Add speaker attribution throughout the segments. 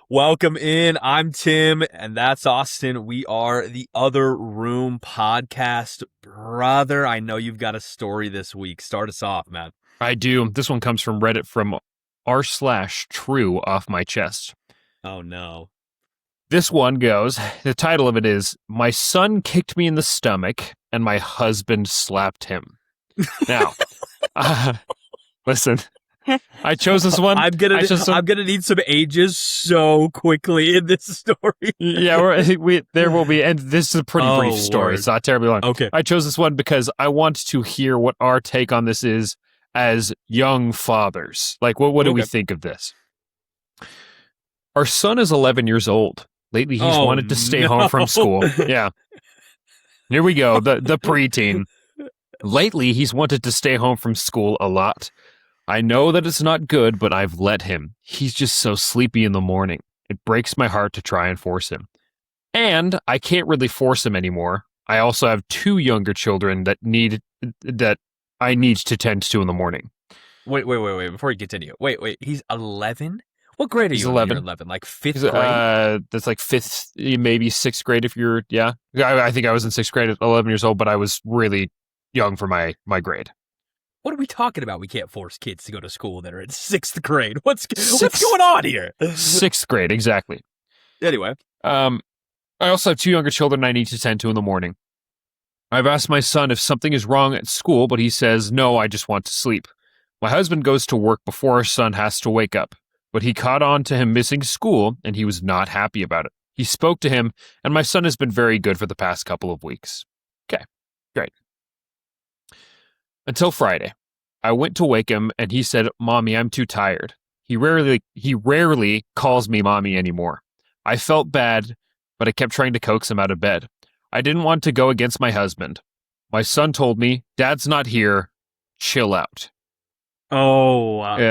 Speaker 1: Welcome in. I'm Tim, and that's Austin. We are the Other Room podcast. Brother, I know you've got a story this week. Start us off, man.
Speaker 2: I do. This one comes from Reddit from r/true off my chest.
Speaker 1: Oh, no.
Speaker 2: This one goes, the title of it is, My Son Kicked Me in the Stomach and My Husband Slapped Him. Now, listen, I chose this one.
Speaker 1: I'm gonna need some ages so quickly in this story.
Speaker 2: Yeah, there will be, and this is a pretty brief story. It's not terribly long.
Speaker 1: Okay.
Speaker 2: I chose this one because I want to hear what our take on this is as young fathers. Like, what do we think of this? Our son is 11 years old. Lately, he's wanted to stay home from school. Yeah. Here we go, the preteen. Lately, he's wanted to stay home from school a lot. I know that it's not good, but I've let him. He's just so sleepy in the morning. It breaks my heart to try and force him. And I can't really force him anymore. I also have 2 younger children that I need to tend to in the morning.
Speaker 1: Wait. Before you continue. Wait. He's 11? What grade are you?
Speaker 2: He's 11.
Speaker 1: 11? Like 5th grade?
Speaker 2: That's like 5th, maybe 6th grade if you're, yeah. I think I was in 6th grade at 11 years old, but I was really young for my grade.
Speaker 1: What are we talking about? We can't force kids to go to school that are in 6th grade. What's going on here?
Speaker 2: 6th grade, exactly.
Speaker 1: Anyway.
Speaker 2: I also have 2 younger children I need to tend to in the morning. I've asked my son if something is wrong at school, but he says, no, I just want to sleep. My husband goes to work before our son has to wake up, but he caught on to him missing school, and he was not happy about it. He spoke to him, and my son has been very good for the past couple of weeks. Okay, great. Until Friday. I went to wake him, and he said, Mommy, I'm too tired. He rarely calls me Mommy anymore. I felt bad, but I kept trying to coax him out of bed. I didn't want to go against my husband. My son told me, Dad's not here. Chill out.
Speaker 1: Oh,
Speaker 2: Mother,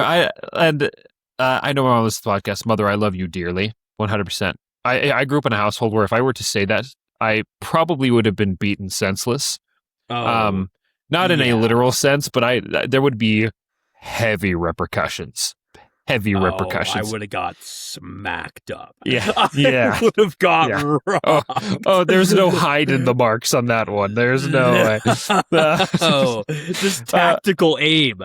Speaker 2: I know we're on this podcast. Mother, I love you dearly, 100%. I grew up in a household where if I were to say that, I probably would have been beaten senseless. Not in a literal sense, but there would be heavy repercussions. I
Speaker 1: would have got smacked up.
Speaker 2: Yeah.
Speaker 1: I would have got robbed.
Speaker 2: Oh, there's no hiding the marks on that one. There's no way.
Speaker 1: Just tactical aim.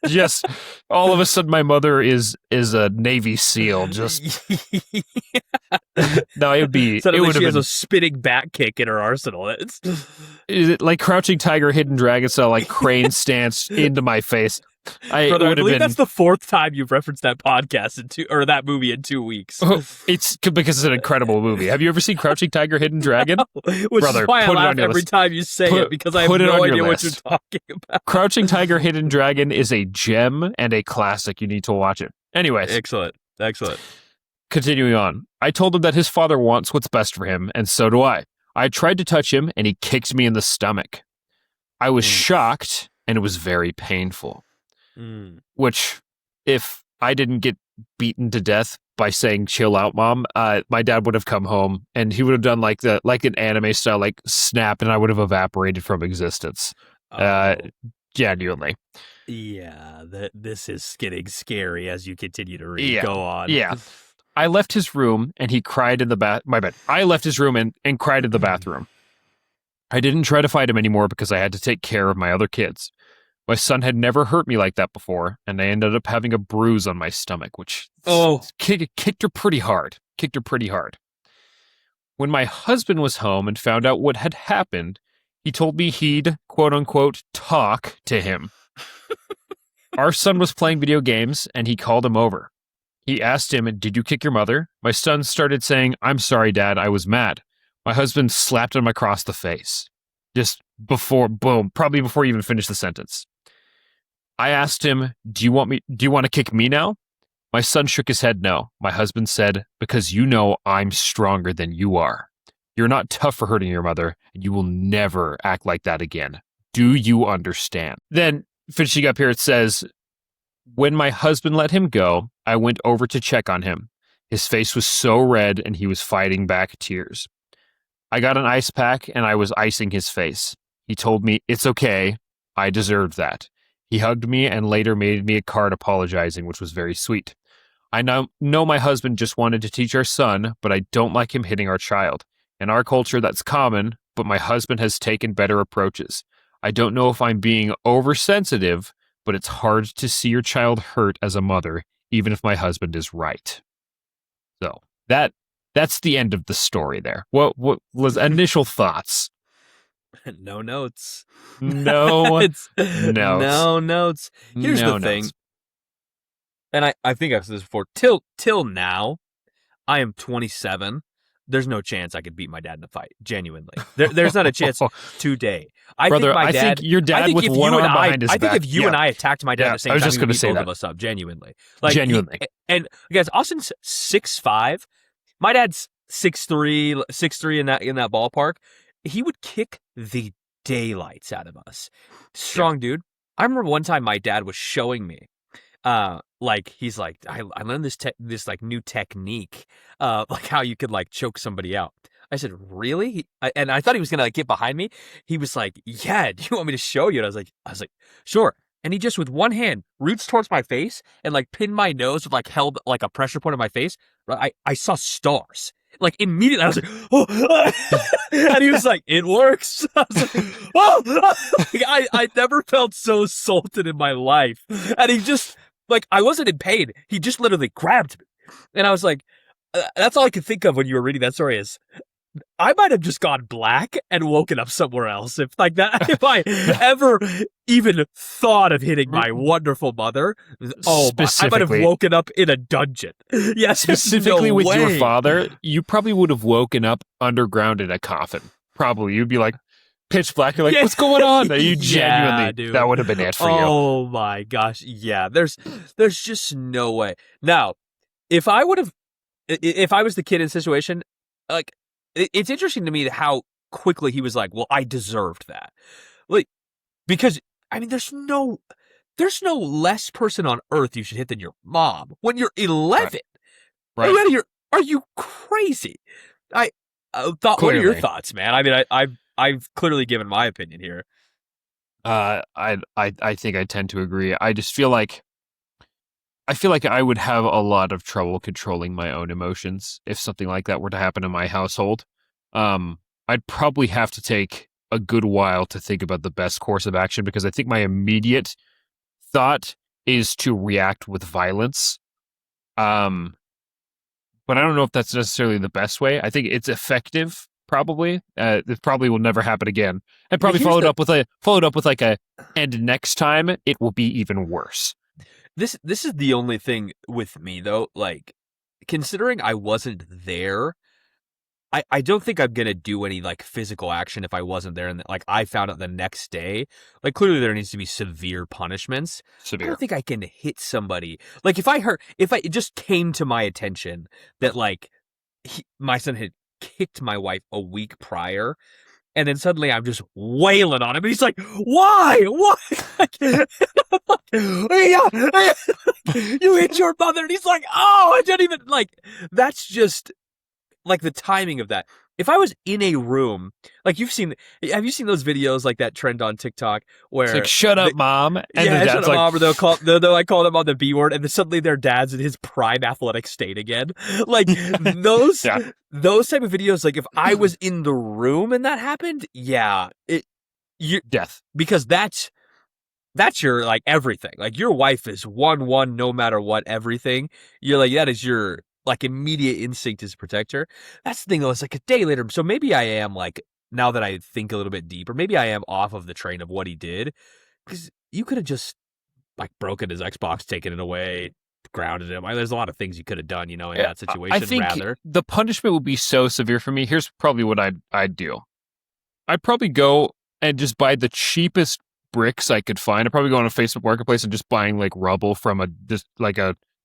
Speaker 2: Just all of a sudden, my mother is a Navy SEAL. Just no, it would be.
Speaker 1: Suddenly, she has a spinning back kick in her arsenal.
Speaker 2: Is it like Crouching Tiger, Hidden Dragon style, like crane stance into my face?
Speaker 1: Brother, I believe that's the 4th time you've referenced that podcast that movie in 2 weeks.
Speaker 2: It's because it's an incredible movie. Have you ever seen Crouching Tiger, Hidden Dragon?
Speaker 1: Which is why I laugh every time you say it, because I have no idea what you're talking about.
Speaker 2: Crouching Tiger, Hidden Dragon is a gem and a classic. You need to watch it. Anyways.
Speaker 1: Excellent.
Speaker 2: Continuing on. I told him that his father wants what's best for him, and so do I. I tried to touch him, and he kicked me in the stomach. I was shocked, and it was very painful. Which, if I didn't get beaten to death by saying "chill out, Mom," my dad would have come home and he would have done like an anime style, like snap, and I would have evaporated from existence. Genuinely.
Speaker 1: Yeah, this is getting scary as you continue to read.
Speaker 2: Yeah.
Speaker 1: Go on.
Speaker 2: Yeah. I left his room and he cried in the my bad. I left his room and cried in the bathroom. I didn't try to fight him anymore because I had to take care of my other kids. My son had never hurt me like that before, and I ended up having a bruise on my stomach, which kicked her pretty hard. When my husband was home and found out what had happened, he told me he'd, quote-unquote, talk to him. Our son was playing video games, and he called him over. He asked him, "Did you kick your mother?" My son started saying, "I'm sorry, Dad, I was mad." My husband slapped him across the face. Just probably before he even finished the sentence. I asked him, do you want to kick me now? My son shook his head no. My husband said, because you know I'm stronger than you are. You're not tough for hurting your mother, and you will never act like that again. Do you understand? Then, finishing up here, it says, when my husband let him go, I went over to check on him. His face was so red, and he was fighting back tears. I got an ice pack, and I was icing his face. He told me, it's okay. I deserved that. He hugged me and later made me a card apologizing, which was very sweet. I now know my husband just wanted to teach our son, but I don't like him hitting our child. In our culture, that's common, but my husband has taken better approaches. I don't know if I'm being oversensitive, but it's hard to see your child hurt as a mother, even if my husband is right. So that's the end of the story there. What was initial thoughts?
Speaker 1: No notes.
Speaker 2: No
Speaker 1: It's
Speaker 2: notes.
Speaker 1: no notes. Here's
Speaker 2: No
Speaker 1: the thing,
Speaker 2: notes.
Speaker 1: and I think I've said this before. Till now, I am 27. There's no chance I could beat my dad in a fight. Genuinely, there's not a chance today.
Speaker 2: Brother,
Speaker 1: I
Speaker 2: think your dad with one arm behind his back.
Speaker 1: I think if you and I attacked my dad at the same
Speaker 2: I was
Speaker 1: time,
Speaker 2: just
Speaker 1: he would
Speaker 2: gonna
Speaker 1: beat
Speaker 2: say
Speaker 1: both
Speaker 2: that.
Speaker 1: of us up. Genuinely,
Speaker 2: Genuinely.
Speaker 1: and guys, Austin's 6'5". My dad's 6'3", 6'3" in that ballpark. He would kick the daylights out of us. Strong dude. I remember one time my dad was showing me, he's like, I learned this like new technique, like how you could like choke somebody out. I said, really? And I thought he was gonna like get behind me. He was like, yeah, do you want me to show you? And I was like, sure. And he just with one hand roots towards my face and like pinned my nose with like held like a pressure point on my face. I saw stars. Like immediately, I was like, "Oh!" And he was like, "It works." I was like, "Oh!" I never felt so assaulted in my life. And he just like I wasn't in pain. He just literally grabbed me, and I was like, "That's all I could think of when you were reading that story is." I might have just gone black and woken up somewhere else if like that. If I ever even thought of hitting my wonderful mother, I might have woken up in a dungeon. Yes,
Speaker 2: specifically with your father, you probably would have woken up underground in a coffin. Probably, you'd be like pitch black. You're like, what's going on? You genuinely,
Speaker 1: dude.
Speaker 2: That would have been it for you.
Speaker 1: Oh my gosh, yeah. There's just no way. Now, if I was the kid in the situation, like. It's interesting to me how quickly he was like, well, I deserved that. Like, because, I mean, there's no less person on earth you should hit than your mom when you're 11. Right. Are you crazy? I thought, clearly. What are your thoughts, man? I mean, I've clearly given my opinion here.
Speaker 2: I think I tend to agree. I just feel like I would have a lot of trouble controlling my own emotions if something like that were to happen in my household. I'd probably have to take a good while to think about the best course of action because I think my immediate thought is to react with violence. But I don't know if that's necessarily the best way. I think it's effective, probably. It probably will never happen again. And probably followed up with like a, and next time it will be even worse.
Speaker 1: This is the only thing with me though, like considering I wasn't there, I don't think I'm gonna do any like physical action if I wasn't there and like I found out the next day. Like clearly there needs to be severe punishments. I don't think I can hit somebody. Like if it just came to my attention that like my son had kicked my wife a week prior. And then suddenly I'm just wailing on him. And he's like, why? You hit your mother. And he's like, oh, I didn't even like, that's just like the timing of that. If I was in a room, like have you seen those videos like that trend on TikTok where
Speaker 2: it's like, shut up, mom. And
Speaker 1: shut up, mom. Or they'll I call them on the B word. And then suddenly their dad's in his prime athletic state again. Like those type of videos. Like if I was in the room and that happened,
Speaker 2: death.
Speaker 1: Because that's your like everything. Like your wife is 1-1 no matter what, everything. You're like, that is your like immediate instinct is to protect her. That's the thing though, it's like a day later. So maybe I am like, now that I think a little bit deeper, maybe I am off of the train of what he did. Because you could have just like broken his Xbox, taken it away, grounded him. There's a lot of things you could have done, in that situation.
Speaker 2: I think the punishment would be so severe for me. Here's probably what I'd do. I'd probably go and just buy the cheapest bricks I could find. I'd probably go on a Facebook Marketplace and just buying like rubble from a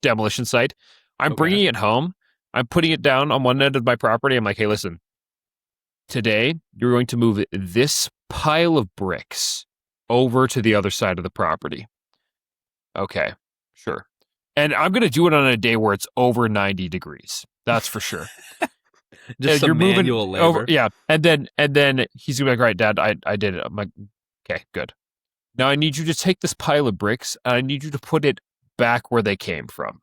Speaker 2: demolition site. I'm bringing it home. I'm putting it down on one end of my property. I'm like, hey, listen, today you're going to move this pile of bricks over to the other side of the property. Okay, sure. And I'm going to do it on a day where it's over 90 degrees. That's for sure.
Speaker 1: Just some manual labor.
Speaker 2: And then he's going to be like, all right, Dad, I did it. I'm like, okay, good. Now I need you to take this pile of bricks and I need you to put it back where they came from.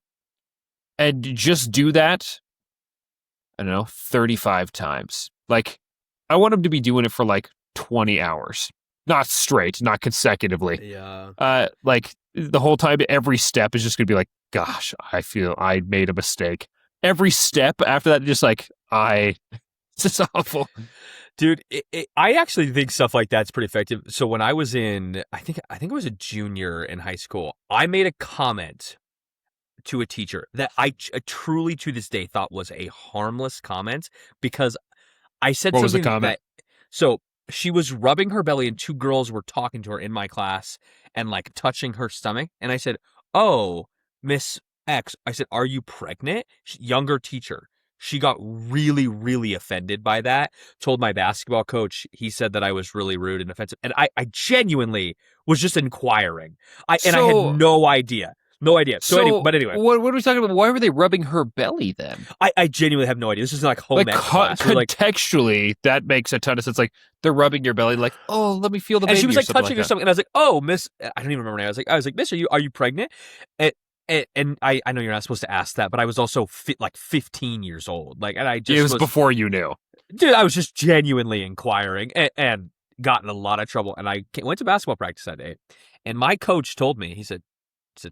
Speaker 2: And just do that, I don't know, 35 times. Like, I want him to be doing it for like 20 hours. Not straight, not consecutively.
Speaker 1: Yeah.
Speaker 2: Like the whole time, every step is just gonna be like, gosh, I feel I made a mistake. Every step after that, just like, it's just awful.
Speaker 1: Dude, I actually think stuff like that's pretty effective. So when I was I think it was a junior in high school, I made a comment to a teacher that I truly to this day thought was a harmless comment because I said
Speaker 2: What was the
Speaker 1: something
Speaker 2: comment?
Speaker 1: that so she was rubbing her belly and two girls were talking to her in my class and like touching her stomach and I said, "Oh, Miss X," I said, "Are you pregnant?" Younger teacher. She got really, really offended by that. Told my basketball coach. He said that I was really rude and offensive, and I genuinely was just inquiring. I had
Speaker 2: So,
Speaker 1: no idea. No idea. So anyway,
Speaker 2: so what are we talking about? Why were they rubbing her belly then?
Speaker 1: I genuinely have no idea. This is like home
Speaker 2: Like
Speaker 1: ec class. We're like,
Speaker 2: contextually, that makes a ton of sense. Like they're rubbing your belly, like, oh, let me feel the
Speaker 1: and
Speaker 2: baby.
Speaker 1: she was
Speaker 2: Or
Speaker 1: like
Speaker 2: something
Speaker 1: touching
Speaker 2: like
Speaker 1: her
Speaker 2: that.
Speaker 1: stomach, and I was like, "Oh, Miss," I don't even remember her name. I was like, "Miss, are you pregnant?" And I know you're not supposed to ask that, but I was also like 15 years old. Like, and I
Speaker 2: It
Speaker 1: just
Speaker 2: was before you knew.
Speaker 1: dude, I was just genuinely inquiring and got in a lot of trouble. And I went to basketball practice that day, and my coach told me, he said,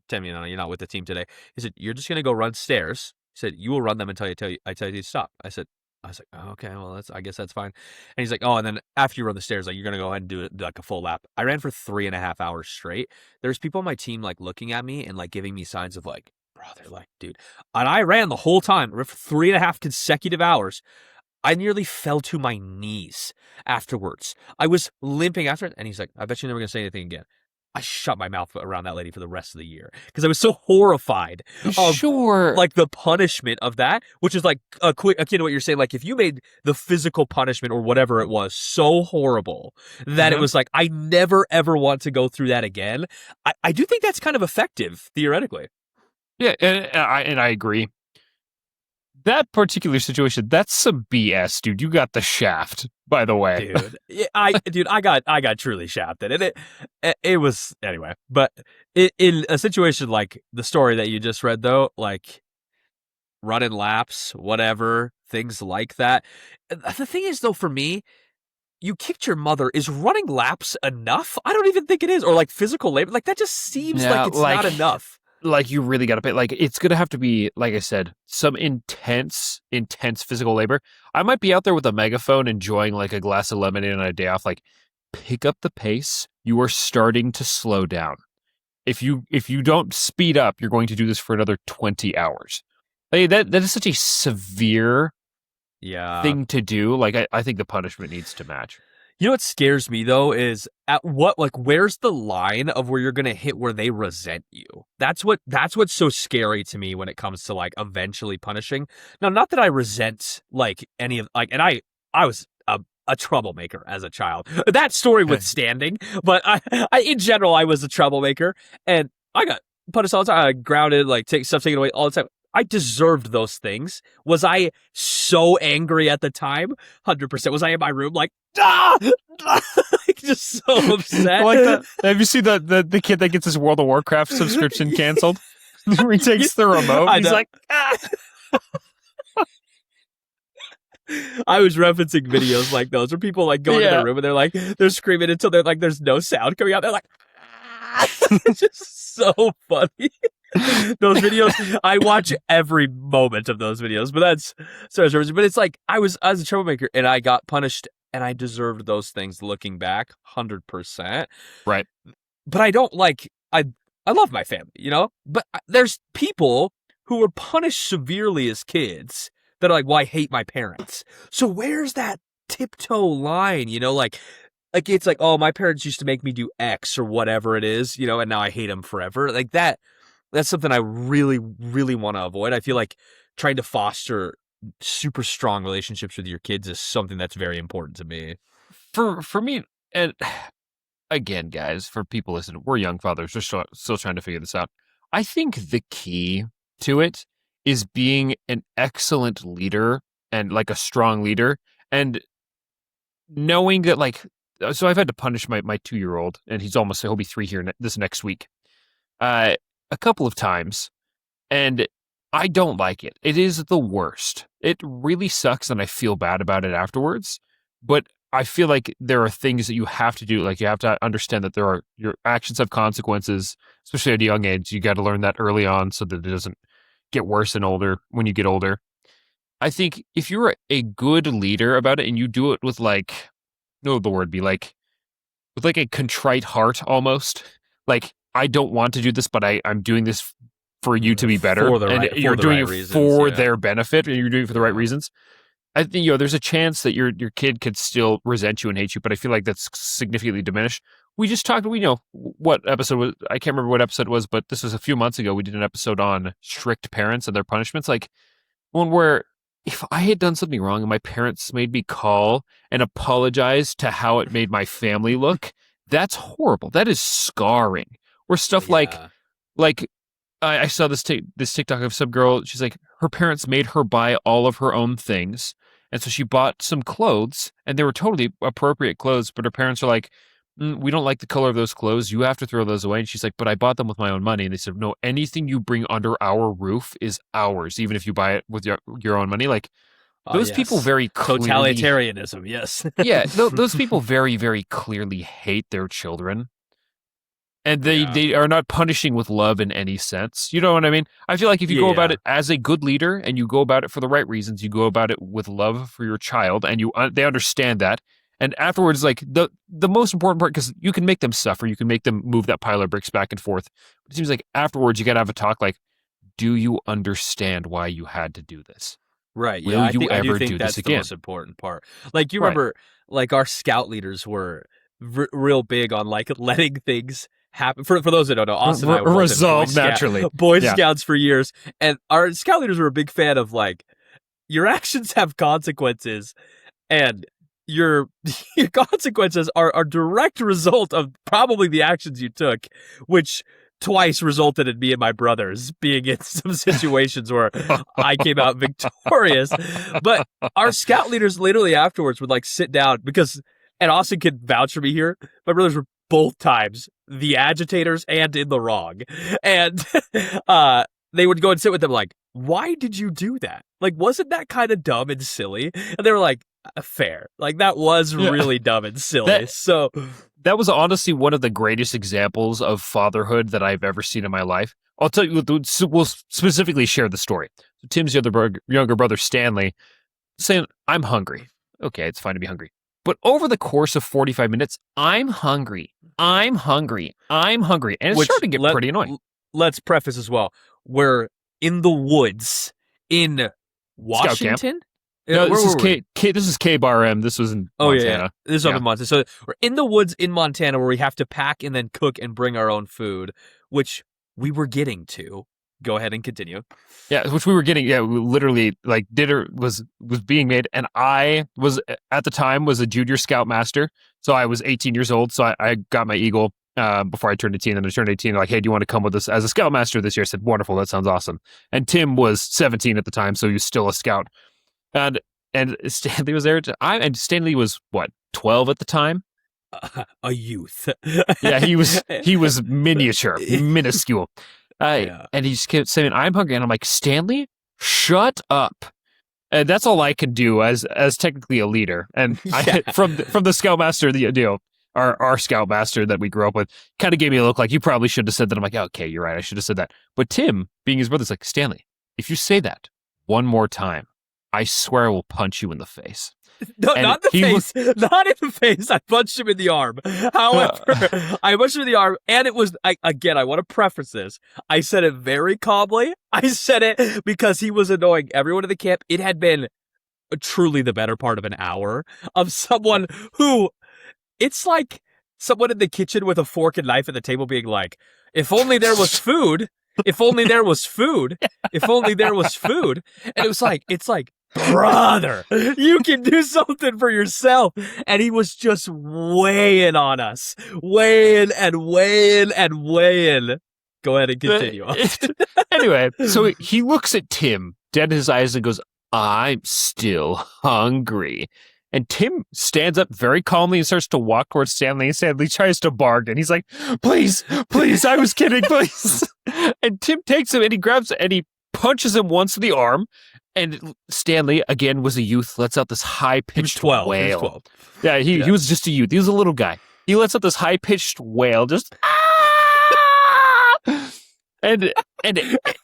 Speaker 1: "Tim, you're not with the team today." He said, "You're just gonna go run stairs." He said, "You will run them until I tell you to stop." I was like, oh, "Okay, well, I guess that's fine." And he's like, "Oh, and then after you run the stairs, like you're gonna go ahead and do it like a full lap." I ran for 3.5 hours straight. There's people on my team like looking at me and like giving me signs of like, "Brother, like, dude," and I ran the whole time, ran for 3.5 consecutive hours. I nearly fell to my knees afterwards. I was limping after it, and he's like, "I bet you're never gonna say anything again." I shut my mouth around that lady for the rest of the year because I was so horrified of
Speaker 2: Sure.
Speaker 1: like the punishment of that, which is like a quick akin to what you're saying. Like if you made the physical punishment or whatever it was so horrible that it
Speaker 2: Mm-hmm.
Speaker 1: was like, I never ever want to go through that again. I do think that's kind of effective theoretically.
Speaker 2: Yeah, and I agree. That particular situation, that's some BS, dude. You got the shaft, by the way.
Speaker 1: Dude, yeah, I got truly shafted, and it was anyway. But in a situation like the story that you just read, though, like running laps, whatever, things like that. The thing is, though, for me, you kicked your mother. Is running laps enough? I don't even think it is. Or like physical labor, like that just seems like
Speaker 2: Yeah,
Speaker 1: it's not enough.
Speaker 2: like you really got to pay. Like it's gonna have to be, like I said, some intense physical labor. I might be out there with a megaphone enjoying like a glass of lemonade on a day off. Like, pick up the pace. You are starting to slow down. If you don't speed up, you're going to do this for another 20 hours. Like, that is such a severe
Speaker 1: Yeah.
Speaker 2: thing to do. Like I think the punishment needs to match.
Speaker 1: You know what scares me though is at what like where's the line of where you're gonna hit where they resent you? That's what's so scary to me when it comes to like eventually punishing. Now, not that I resent like any of like, and I was a troublemaker as a child. That story withstanding, but I in general I was a troublemaker and I got punished all the time. I grounded, like take stuff taken away all the time. I deserved those things. Was I so angry at the time? 100%. Was I in my room like, ah! Like, just so upset?
Speaker 2: Like that. Have you seen the kid that gets his World of Warcraft subscription canceled? Where he takes the remote. He's like, ah!
Speaker 1: I was referencing videos like those where people like go into their room and they're screaming until they're like there's no sound coming out. They're like, ah! It's just so funny. Those videos, I watch every moment of those videos, but that's sorry, but it's like I was a troublemaker and I got punished and I deserved those things looking back 100%.
Speaker 2: Right.
Speaker 1: But I don't like I love my family, you know? But there's people who were punished severely as kids that are like, "Well, I hate my parents." So where's that tiptoe line, you know, like it's like, "Oh, my parents used to make me do X or whatever it is, you know, and now I hate them forever." Like that's something I really, really want to avoid. I feel like trying to foster super strong relationships with your kids is something that's very important to me.
Speaker 2: For me, and again, guys, for people listening, we're young fathers. We're still trying to figure this out. I think the key to it is being an excellent leader and like a strong leader and knowing that like so I've had to punish my 2-year-old, and he'll be 3 here this next week, a couple of times, and I don't like it. It is the worst. It really sucks, and I feel bad about it afterwards. But I feel like there are things that you have to do. Like, you have to understand that your actions have consequences, especially at a young age. You got to learn that early on so that it doesn't get worse when you get older. I think if you're a good leader about it and you do it with what would the word be, with a contrite heart almost, like, I don't want to do this, but I'm doing this for you to be better, you're doing it for their benefit, and you're doing it for the right reasons. I think, there's a chance that your kid could still resent you and hate you, but I feel like that's significantly diminished. We just talked, we know what episode was, I can't remember what episode it was, but this was a few months ago. We did an episode on strict parents and their punishments. Like, one where if I had done something wrong and my parents made me call and apologize to how it made my family look, that's horrible. That is scarring. Or stuff like I saw this TikTok of some girl. She's like, her parents made her buy all of her own things. And so she bought some clothes, and they were totally appropriate clothes, but her parents are like, we don't like the color of those clothes. You have to throw those away. And she's like, but I bought them with my own money. And they said, no, anything you bring under our roof is ours, even if you buy it with your own money. Like, those people very clearly...
Speaker 1: Totalitarianism, yes.
Speaker 2: Yeah, those people very, very clearly hate their children. And they are not punishing with love in any sense. You know what I mean? I feel like if you go about it as a good leader and you go about it for the right reasons, you go about it with love for your child, and they understand that. And afterwards, like, the most important part, because you can make them suffer, you can make them move that pile of bricks back and forth. It seems like afterwards you got to have a talk like, do you understand why you had to do this?
Speaker 1: Right.
Speaker 2: Will
Speaker 1: I
Speaker 2: you ever
Speaker 1: think
Speaker 2: do
Speaker 1: that's
Speaker 2: this again?
Speaker 1: the most important part. Like, you remember, like, our scout leaders were real big on, like, letting things happen. For those that don't know, Austin and I were
Speaker 2: resolved naturally.
Speaker 1: Boy Scouts for years. And our scout leaders were a big fan of, like, your actions have consequences, and your consequences are a direct result of probably the actions you took, which twice resulted in me and my brothers being in some situations where I came out victorious. But our scout leaders literally afterwards would, like, sit down and Austin can vouch for me here, my brothers were both times the agitators and in the wrong. And they would go and sit with them like, why did you do that? Like, wasn't that kind of dumb and silly? And they were like, fair. Like, that was really dumb and silly.
Speaker 2: That was honestly one of the greatest examples of fatherhood that I've ever seen in my life. I'll tell you, we'll specifically share the story. So Tim's younger brother, Stanley, saying, I'm hungry. Okay, it's fine to be hungry. But over the course of 45 minutes, I'm hungry. And it's starting to get pretty annoying.
Speaker 1: Let's preface as well. We're in the woods in Washington.
Speaker 2: No, this is K-Bar M. This was in Montana.
Speaker 1: Yeah. This is up in Montana. So we're in the woods in Montana where we have to pack and then cook and bring our own food, which we were getting to. Go ahead and continue. Yeah,
Speaker 2: which we were getting. Yeah, we literally, like, dinner was being made, and I was at the time was a junior scoutmaster, so I was 18 years old. So I got my eagle before I turned 18, and I turned 18. Like, hey, do you want to come with us as a scoutmaster this year? I said, wonderful, that sounds awesome. And Tim was 17 at the time, so he was still a scout, and Stanley was there. And Stanley was what, 12 at the time.
Speaker 1: A youth.
Speaker 2: Yeah, he was minuscule. And he just kept saying, I'm hungry. And I'm like, Stanley, shut up. And that's all I can do as technically a leader. And from the scoutmaster, our scoutmaster that we grew up with, kind of gave me a look like, you probably should have said that. I'm like, okay, you're right, I should have said that. But Tim, being his brother's like, Stanley, if you say that one more time, I swear I will punch you in the face.
Speaker 1: No, not the face. Not in the face. I punched him in the arm. However, I punched him in the arm, and it was, I want to preface this. I said it very calmly. I said it because he was annoying everyone in the camp. It had been truly the better part of an hour of someone who, it's like someone in the kitchen with a fork and knife at the table being like, if only there was food. If only there was food. If only there was food. And it's like, brother, you can do something for yourself. And he was just weighing on us. Weighing and weighing and weighing. Go ahead and continue.
Speaker 2: Anyway, so he looks at Tim, dead in his eyes, and goes, I'm still hungry. And Tim stands up very calmly and starts to walk towards Stanley. And Stanley tries to bargain. He's like, please, I was kidding, please. And Tim takes him and he grabs and he punches him once in the arm. And Stanley, again, was a youth, lets out this high-pitched wail.
Speaker 1: He was 12.
Speaker 2: Yeah, he was just a youth. He was a little guy. He lets out this high-pitched wail, just ah! And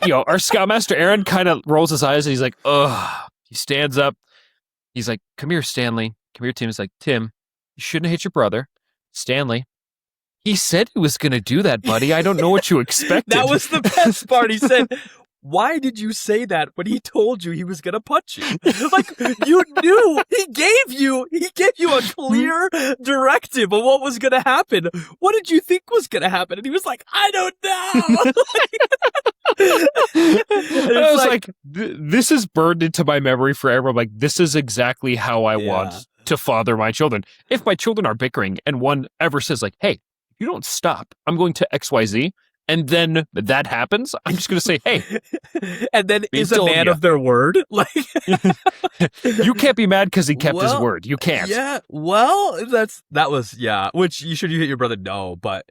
Speaker 2: our Scoutmaster Aaron kind of rolls his eyes and he's like, ugh. He stands up. He's like, come here, Stanley. Come here, Tim. He's like, Tim, you shouldn't have hit your brother. Stanley, he said he was going to do that, buddy. I don't know what you expected.
Speaker 1: That was the best part. He said, why did you say that when he told you he was going to punch you? Like, you knew. He gave you a clear directive of what was going to happen. What did you think was going to happen? And he was like, I don't know.
Speaker 2: I was like, this is burned into my memory forever. I'm like, this is exactly how I want to father my children. If my children are bickering and one ever says like, hey, if you don't stop, I'm going to XYZ. And then that happens, I'm just going to say, hey.
Speaker 1: And then is a man of their word. Like,
Speaker 2: you can't be mad because he kept his word. You can't.
Speaker 1: Yeah. Well, that was. Which you hit your brother? No, but.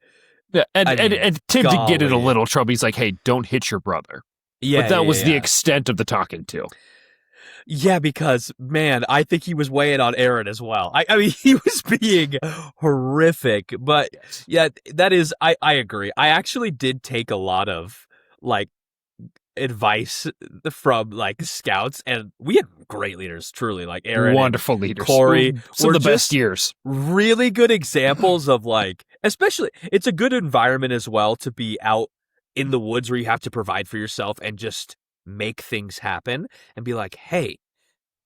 Speaker 2: Yeah, and Tim did get in a little trouble. He's like, hey, don't hit your brother. Yeah. But that was the extent of the talking to.
Speaker 1: Yeah, because, man, I think he was weighing on Aaron as well. I mean, he was being horrific. But, yeah, that is, I agree. I actually did take a lot of, like, advice from, like, scouts. And we had great leaders, truly. Like, Aaron,
Speaker 2: wonderful leaders.
Speaker 1: Corey.
Speaker 2: Some of the best years.
Speaker 1: Really good examples of, like, especially, it's a good environment as well to be out in the woods where you have to provide for yourself and just make things happen and be like, hey,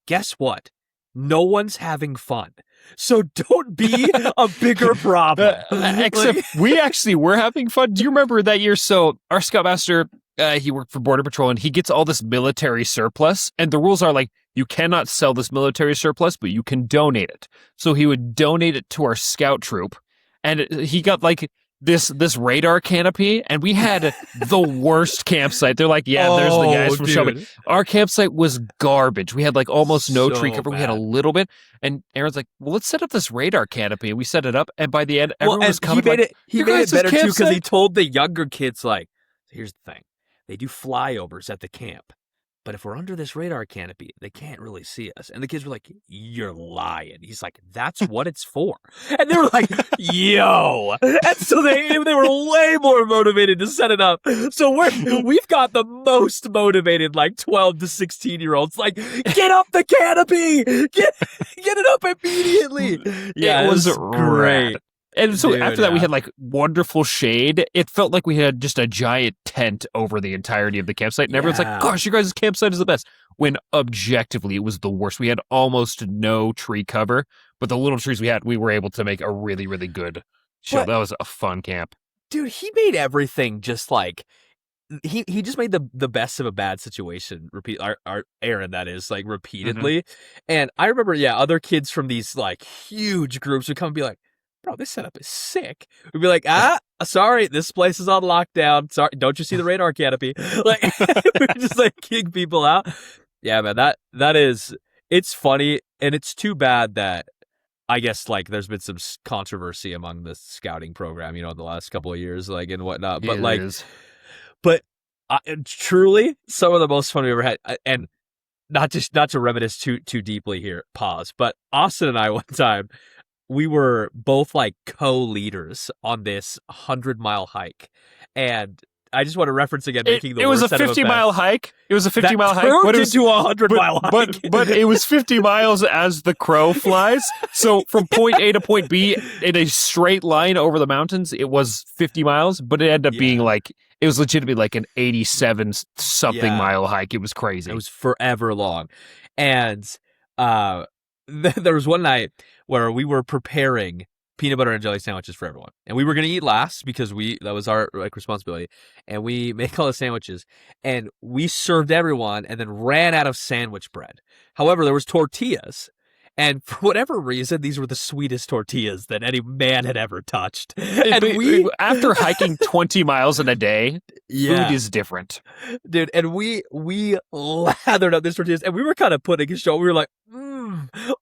Speaker 1: guess what? No one's having fun. So don't be a bigger problem.
Speaker 2: Except we actually were having fun. Do you remember that year? So our Scoutmaster, he worked for Border Patrol and he gets all this military surplus. And the rules are like, you cannot sell this military surplus, but you can donate it. So he would donate it to our scout troop. And he got like this radar canopy, and we had the worst campsite. They're like, there's the guys from Shelby. Our campsite was garbage. We had like almost no tree cover. Bad. We had a little bit. And Aaron's like, well, let's set up this radar canopy. And we set it up, and by the end, everyone was coming.
Speaker 1: He made it better too because he told the younger kids, like, here's the thing. They do flyovers at the camp. But if we're under this radar canopy, they can't really see us. And the kids were like, you're lying. He's like, that's what it's for. And they were like, yo. And so they were way more motivated to set it up. So we've got the most motivated, like 12 to 16-year-olds. Like, get up the canopy. Get it up immediately. Yeah,
Speaker 2: it was great.
Speaker 1: Rad.
Speaker 2: And so after that, we had like wonderful shade. It felt like we had just a giant tent over the entirety of the campsite. And everyone's like, gosh, your guys' campsite is the best. When objectively, it was the worst. We had almost no tree cover, but the little trees we had, we were able to make a really, really good show. That was a fun camp.
Speaker 1: Dude, he made everything just like, he just made the best of a bad situation our Aaron, that is, like, repeatedly. And I remember, other kids from these like huge groups would come and be like, bro, this setup is sick. We'd be like, sorry, this place is on lockdown. Sorry, don't you see the radar canopy? Like, we're just like kicking people out. Yeah, man, that is, it's funny, and it's too bad that I guess like there's been some controversy among the scouting program, in the last couple of years, like, and whatnot. But truly, some of the most fun we ever had, and not to reminisce too deeply here. Pause. But Austin and I one time, we were both like co-leaders on this 100-mile hike. And I just want to reference again, making
Speaker 2: it was a 50-mile hike. It was a 50-mile hike.
Speaker 1: But it was into a 100-mile hike.
Speaker 2: But it was 50 miles as the crow flies. So from point A to point B in a straight line over the mountains, it was 50 miles. But it ended up being like, it was legitimately like an 87-something mile hike. It was crazy.
Speaker 1: It was forever long. And there was one night where we were preparing peanut butter and jelly sandwiches for everyone. And we were going to eat last because that was our like responsibility. And we make all the sandwiches and we served everyone and then ran out of sandwich bread. However, there was tortillas. And for whatever reason, these were the sweetest tortillas that any man had ever touched. And
Speaker 2: after hiking 20 miles in a day, food is different.
Speaker 1: Dude, and we lathered up these tortillas and we were kind of putting a show. We were like,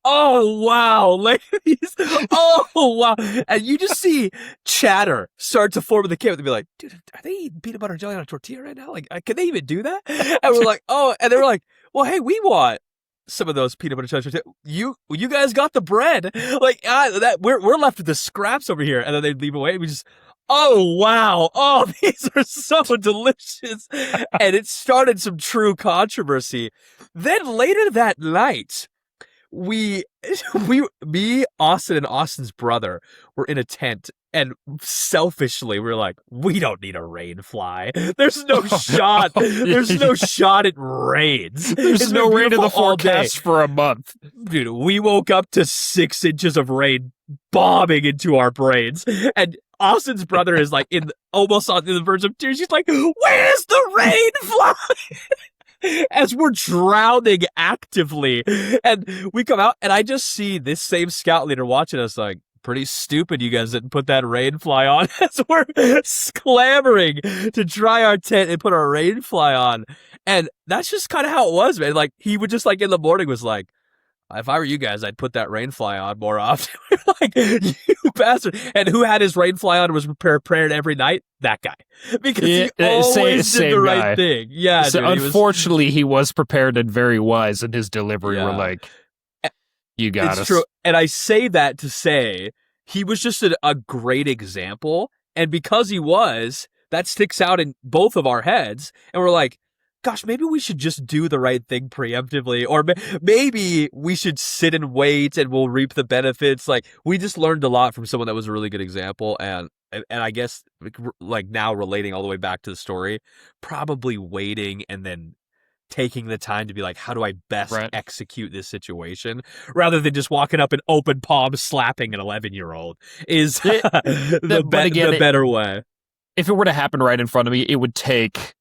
Speaker 1: Oh wow, ladies. Oh wow. And you just see chatter start to form in the camp. They'd be like, dude, are they eating peanut butter and jelly on a tortilla right now? Like, can they even do that? And we're like, oh, and they were like, well, hey, we want some of those peanut butter jelly tortilla. You guys got the bread. Like, that we're left with the scraps over here. And then they'd leave away. And we just, oh wow. Oh, these are so delicious. And it started some true controversy. Then later that night, me, Austin, and Austin's brother were in a tent, and selfishly, we were like, we don't need a rain fly. There's no shot. There's no shot it rains.
Speaker 2: There's no rain in the forecast for a month.
Speaker 1: Dude, we woke up to 6 inches of rain bombing into our brains. And Austin's brother is like almost on the verge of tears. He's like, where's the rain fly? As we're drowning actively. And we come out, and I just see this same scout leader watching us like, pretty stupid you guys didn't put that rain fly on. As we're clamoring to dry our tent and put our rain fly on. And that's just kind of how it was, man. Like, he would just, like, in the morning was like, if I were you guys, I'd put that rain fly on more often. Like, you bastard. And who had his rain fly on and was prepared every night? That guy. Because he always did the right thing. Yeah.
Speaker 2: So dude, unfortunately, he was prepared and very wise in his delivery. Yeah. We're like, you got us.
Speaker 1: True. And I say that to say he was just a great example. And because he was, that sticks out in both of our heads. And we're like, gosh, maybe we should just do the right thing preemptively, or maybe we should sit and wait and we'll reap the benefits. Like, we just learned a lot from someone that was a really good example. And I guess, like, now relating all the way back to the story, probably waiting and then taking the time to be like, how do I best execute this situation, rather than just walking up and open palm slapping an 11-year-old is the better way.
Speaker 2: If it were to happen right in front of me, it would take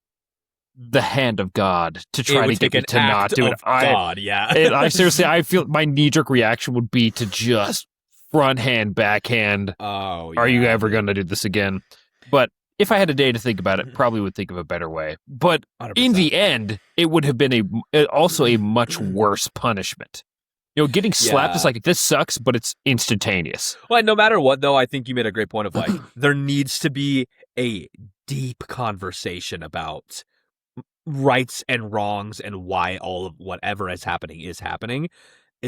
Speaker 2: the hand of God to try to get me to not do it. I seriously, I feel my knee-jerk reaction would be to just front hand, backhand.
Speaker 1: Oh, yeah.
Speaker 2: Are you ever going to do this again? But if I had a day to think about it, probably would think of a better way. But 100%. In the end, it would have been also a much worse punishment. You know, getting slapped is like, this sucks, but it's instantaneous.
Speaker 1: Well, no matter what, though, I think you made a great point of, like, there needs to be a deep conversation about rights and wrongs and why all of whatever is happening is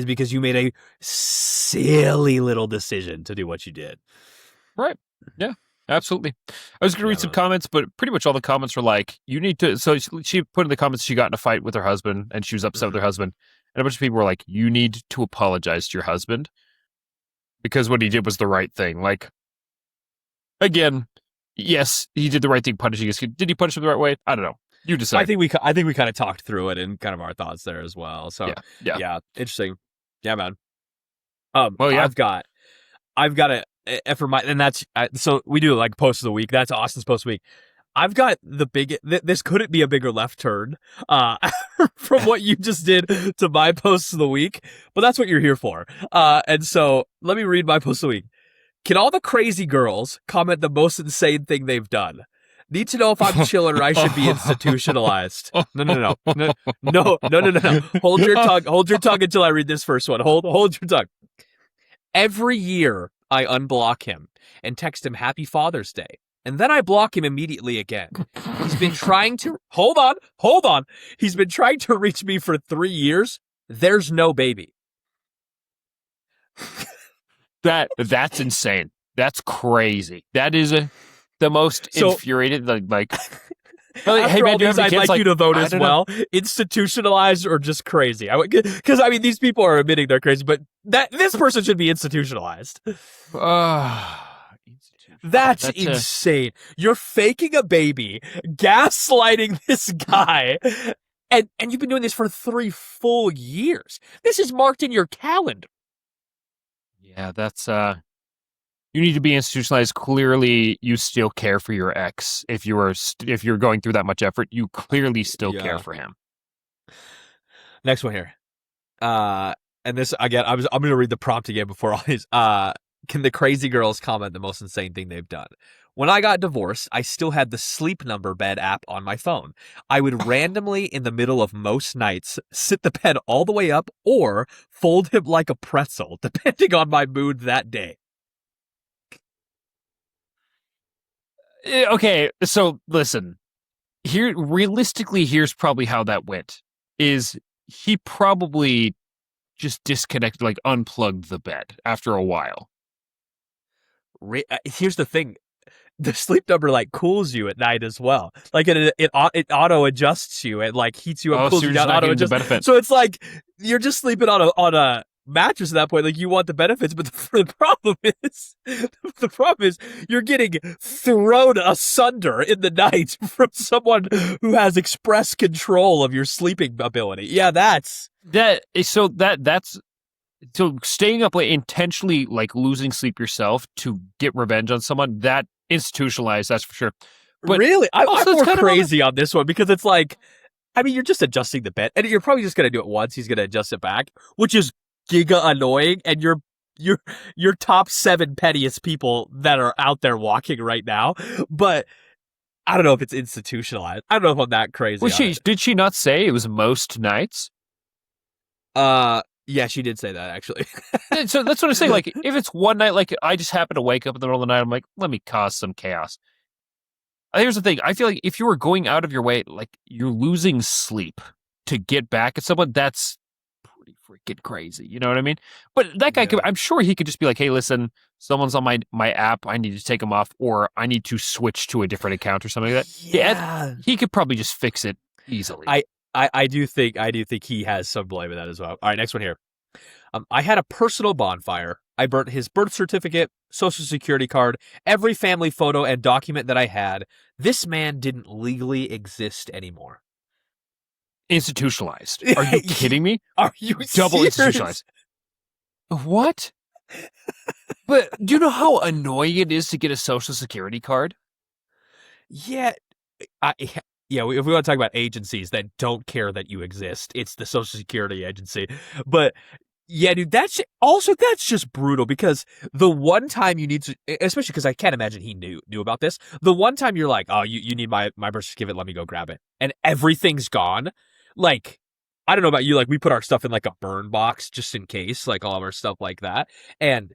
Speaker 1: because you made a silly little decision to do what you did.
Speaker 2: Right. Yeah, absolutely. I was going to read some comments, but pretty much all the comments were like, you need to, so she put in the comments she got in a fight with her husband and she was upset with her husband. And a bunch of people were like, you need to apologize to your husband because what he did was the right thing. Like, again, yes, he did the right thing punishing his kid. Did he punish him the right way? I don't know. You decide.
Speaker 1: I think we kind of talked through it and kind of our thoughts there as well. So yeah, interesting. Yeah, man. I've got for my, and that's so we do like post of the week. That's Austin's post of the week. I've got the big. This couldn't be a bigger left turn from what you just did to my post of the week, but that's what you're here for. And so let me read my post of the week. Can all the crazy girls comment the most insane thing they've done? Need to know if I'm chilling or I should be institutionalized. No. Hold your tongue until I read this first one. Hold your tongue. Every year I unblock him and text him Happy Father's Day. And then I block him immediately again. He's been trying to hold on. He's been trying to reach me for 3 years. There's no baby.
Speaker 2: That's insane. That's crazy. That is the most infuriated, like
Speaker 1: hey man, I'd like you to vote as well. Institutionalized or just crazy? Because I mean, these people are admitting they're crazy, but this person should be institutionalized. That's insane. You're faking a baby, gaslighting this guy, and you've been doing this for 3 full years. This is marked in your calendar.
Speaker 2: Yeah, that's you need to be institutionalized. Clearly, you still care for your ex. If you're going through that much effort, you clearly still care for him.
Speaker 1: Next one here. And this again, I'm going to read the prompt again before all these. Can the crazy girls comment the most insane thing they've done? When I got divorced, I still had the Sleep Number bed app on my phone. I would randomly, in the middle of most nights, sit the bed all the way up or fold him like a pretzel, depending on my mood that day.
Speaker 2: Okay, so listen. Realistically, here's probably how that went. Is he probably just disconnected, like unplugged the bed after a while.
Speaker 1: Here's the thing. The Sleep Number like cools you at night as well. Like it auto adjusts you. It like heats you up, cools
Speaker 2: so
Speaker 1: you
Speaker 2: you're just
Speaker 1: down,
Speaker 2: not
Speaker 1: auto
Speaker 2: getting the
Speaker 1: adjusts.
Speaker 2: benefit.
Speaker 1: So it's like you're just sleeping on a mattress at that point. Like you want the benefits, but the problem is you're getting thrown asunder in the night from someone who has express control of your sleeping ability. Yeah, that's
Speaker 2: so staying up late, intentionally like losing sleep yourself to get revenge on someone, that institutionalized, that's for sure. But
Speaker 1: really, I'm more
Speaker 2: kind of
Speaker 1: crazy on this one because it's like, I mean, you're just adjusting the bed, and you're probably just gonna do it once. He's gonna adjust it back, which is giga annoying. And you're top 7 pettiest people that are out there walking right now. But I don't know if it's institutionalized. I don't know if I'm that crazy.
Speaker 2: Did she not say it was most nights?
Speaker 1: Yeah, she did say that actually.
Speaker 2: So that's what I'm saying. Like, if it's one night, like I just happen to wake up in the middle of the night, I'm like, let me cause some chaos. Here's the thing. I feel like if you were going out of your way, like you're losing sleep to get back at someone, that's pretty freaking crazy. You know what I mean? But that guy, I'm sure he could just be like, hey, listen, someone's on my app. I need to take them off, or I need to switch to a different account or something like that.
Speaker 1: Yeah.
Speaker 2: He could probably just fix it easily.
Speaker 1: I do think he has some blame in that as well. All right, next one here. I had a personal bonfire. I burnt his birth certificate, social security card, every family photo and document that I had. This man didn't legally exist anymore.
Speaker 2: Institutionalized. Are you kidding me?
Speaker 1: Are you
Speaker 2: double
Speaker 1: serious?
Speaker 2: Institutionalized? What? But do you know how annoying it is to get a social security card?
Speaker 1: Yeah. If we want to talk about agencies that don't care that you exist, it's the Social Security Agency. But yeah, dude, that's just brutal because the one time you need to, especially because I can't imagine he knew about this. The one time you're like, oh, you need my birth certificate, let me go grab it, and everything's gone. Like, I don't know about you, like we put our stuff in like a burn box just in case, like all of our stuff like that, and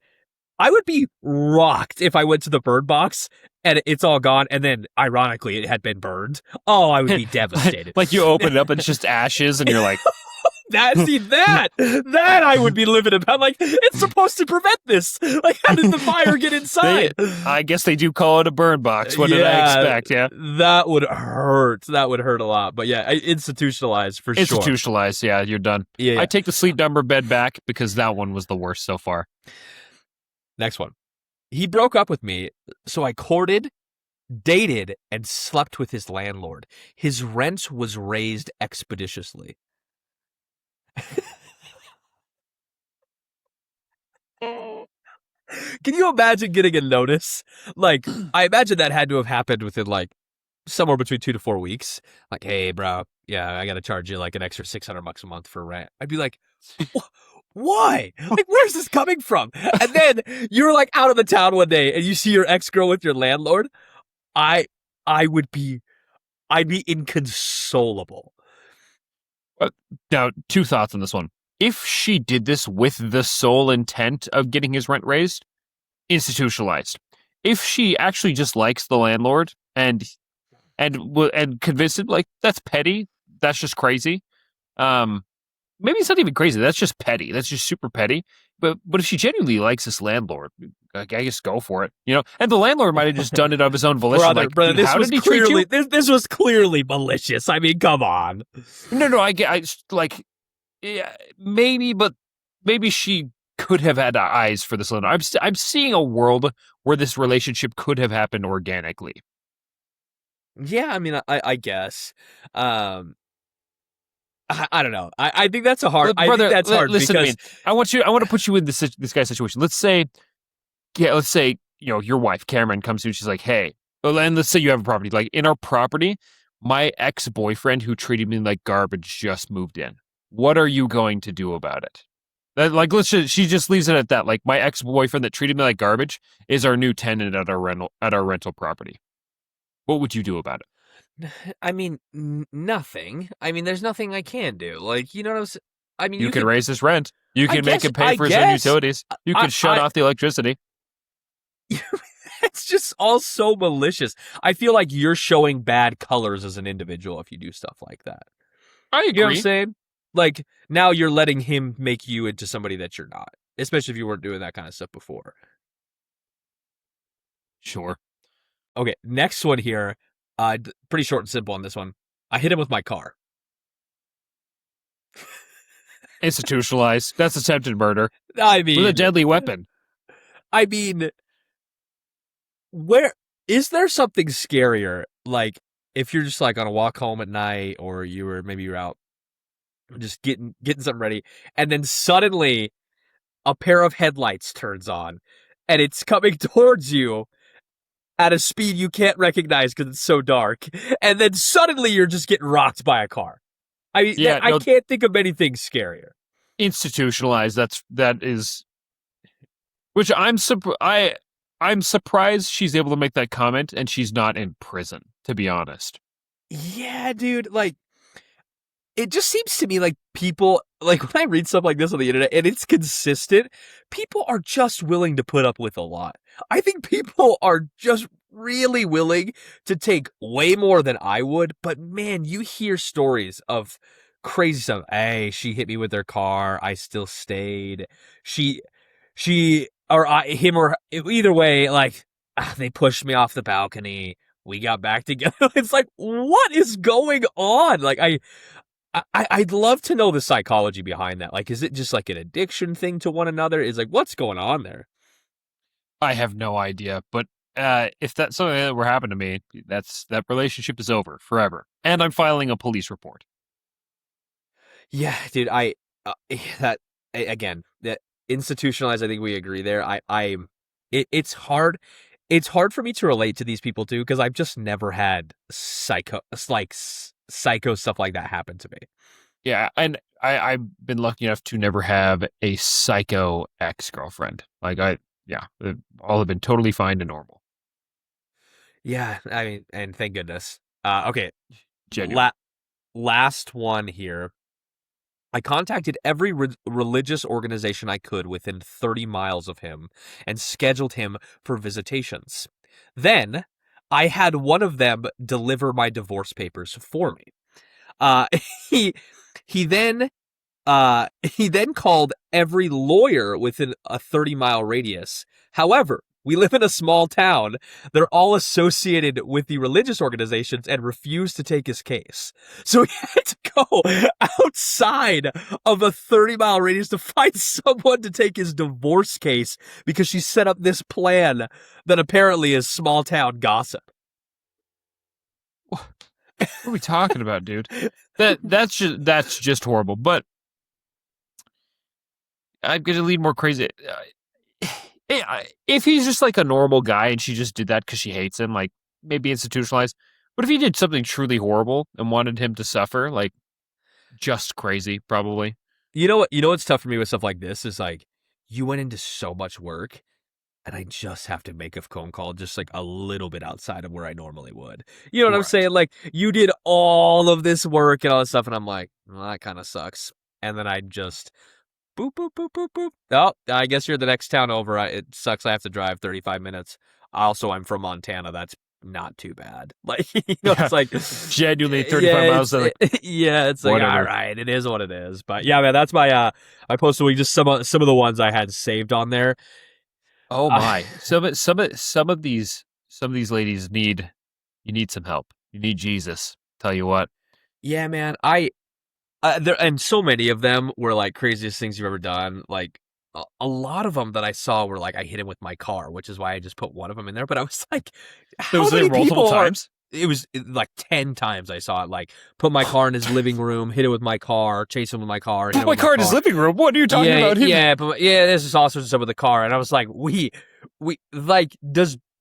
Speaker 1: I would be rocked if I went to the burn box and it's all gone, and then ironically it had been burned. Oh, I would be devastated.
Speaker 2: Like you open it up and it's just ashes, and you're like.
Speaker 1: that I would be livid about. Like, it's supposed to prevent this. Like, how did the fire get inside?
Speaker 2: I guess they do call it a burn box. What did I expect? Yeah,
Speaker 1: that would hurt. That would hurt a lot. But yeah, institutionalized for sure.
Speaker 2: Institutionalized. Yeah, you're done.
Speaker 1: Yeah.
Speaker 2: I take the Sleep Number bed back because that one was the worst so far.
Speaker 1: Next one. He broke up with me, so I courted, dated, and slept with his landlord. His rent was raised expeditiously. Can you imagine getting a notice? Like, I imagine that had to have happened within like somewhere between 2 to 4 weeks. Like, hey, bro, yeah, I got to charge you like an extra $600 a month for rent. I'd be like, why? Like, where's this coming from? And then you're like out of the town one day and you see your ex-girl with your landlord. I'd be inconsolable.
Speaker 2: Now, 2 thoughts on this one. If she did this with the sole intent of getting his rent raised, institutionalized. If she actually just likes the landlord and convinced him, like, that's petty, that's just crazy. Maybe it's not even crazy. That's just petty. That's just super petty. But if she genuinely likes this landlord, I guess go for it. You know, and the landlord might have just done it of his own volition.
Speaker 1: Brother, this was clearly this was clearly malicious. I mean, come on.
Speaker 2: No, yeah, maybe, but maybe she could have had eyes for this landlord. I'm seeing a world where this relationship could have happened organically.
Speaker 1: Yeah, I mean, I guess. I don't know. I think that's hard. I think that's hard
Speaker 2: listen
Speaker 1: because
Speaker 2: to me. I want to put you in this guy's situation. Let's say, you know, your wife Cameron comes to you and she's like, hey, and let's say you have a property. Like, in our property, my ex-boyfriend who treated me like garbage just moved in. What are you going to do about it? Like, she just leaves it at that. Like, my ex-boyfriend that treated me like garbage is our new tenant at our rental property. What would you do about it?
Speaker 1: I mean, nothing. I mean, there's nothing I can do. Like, you know what I was. I mean,
Speaker 2: You
Speaker 1: you
Speaker 2: can
Speaker 1: could.
Speaker 2: raise his rent. You
Speaker 1: I
Speaker 2: can make
Speaker 1: guess.
Speaker 2: him pay
Speaker 1: I
Speaker 2: for his own
Speaker 1: guess.
Speaker 2: utilities. You
Speaker 1: I.
Speaker 2: can shut off the electricity.
Speaker 1: It's just all so malicious. I feel like you're showing bad colors as an individual if you do stuff like that.
Speaker 2: I
Speaker 1: You know what I'm
Speaker 2: agree.
Speaker 1: saying? Like, now you're letting him make you into somebody that you're not, especially if you weren't doing that kind of stuff before.
Speaker 2: Sure.
Speaker 1: Okay, next one here. Pretty short and simple on this one. I hit him with my car.
Speaker 2: Institutionalized. That's attempted murder
Speaker 1: I
Speaker 2: with
Speaker 1: mean,
Speaker 2: a deadly weapon.
Speaker 1: I mean, where is there something scarier? Like, if you're just like on a walk home at night, or maybe you're out just getting something ready, and then suddenly a pair of headlights turns on, and it's coming towards you at a speed you can't recognize because it's so dark, and then suddenly you're just getting rocked by a car. I mean,
Speaker 2: Yeah,
Speaker 1: I can't think of anything scarier.
Speaker 2: Institutionalized. That is. Which I'm surprised she's able to make that comment and she's not in prison. To be honest.
Speaker 1: Yeah, dude. Like, it just seems to me like people, like when I read stuff like this on the internet and it's consistent, people are just willing to put up with a lot. I think people are just really willing to take way more than I would, but man, you hear stories of crazy stuff. Hey, she hit me with her car. I still stayed. She, him or either way, like, they pushed me off the balcony. We got back together. It's like, what is going on? Like, I'd love to know the psychology behind that. Like, is it just like an addiction thing to one another? Is like, what's going on there?
Speaker 2: I have no idea, but if that's something that were happen to me, that relationship is over forever, and I'm filing a police report.
Speaker 1: Yeah, dude. That again, that institutionalized. I think we agree there. It's hard. It's hard for me to relate to these people too because I've just never had psycho stuff like that happen to me.
Speaker 2: Yeah, and I've been lucky enough to never have a psycho ex-girlfriend. Like all have been totally fine and normal.
Speaker 1: Yeah, I mean, and thank goodness. Okay,
Speaker 2: Genuine.
Speaker 1: last one here. I contacted every religious organization I could within 30 miles of him and scheduled him for visitations. Then I had one of them deliver my divorce papers for me. Uh, he he then he then called every lawyer within a 30-mile radius. However, we live in a small town. They're all associated with the religious organizations and refused to take his case. So he had to go outside of a 30-mile radius to find someone to take his divorce case because she set up this plan that apparently is small town gossip.
Speaker 2: What are we talking about, dude? That's just horrible. But I'm gonna lead more crazy. If he's just like a normal guy and she just did that because she hates him, like maybe institutionalized. But if he did something truly horrible and wanted him to suffer, like just crazy, probably.
Speaker 1: You know what? You know what's tough for me with stuff like this is like you went into so much work, and I just have to make a phone call just like a little bit outside of where I normally would. You know what I'm
Speaker 2: Right.
Speaker 1: saying? Like you did all of this work and all this stuff, and I'm like, well, that kind of sucks. And then I just boop boop boop boop boop. Oh, I guess you're the next town over. It sucks. I have to drive 35 minutes. Also, I'm from Montana. That's not too bad. Like it's like
Speaker 2: genuinely 35 miles. Like,
Speaker 1: yeah, it's like
Speaker 2: whatever.
Speaker 1: all right, it is what it is. But yeah, man, that's my I posted week just some of the ones I had saved on there.
Speaker 2: Oh my! Some of these ladies need some help. You need Jesus. Tell you what.
Speaker 1: Yeah, man. There and so many of them were like craziest things you've ever done. Like a lot of them that I saw were like I hit him with my car, which is why I just put one of them in there. But I was like, how
Speaker 2: Was
Speaker 1: many
Speaker 2: it multiple
Speaker 1: people
Speaker 2: times?
Speaker 1: It was like 10 times I saw it. Like put my car in his living room, hit it with my car, chase him with my car.
Speaker 2: Put my car in his living room. What are you talking about?
Speaker 1: Yeah, but yeah, this is all sorts of stuff with the car, and I was like, we like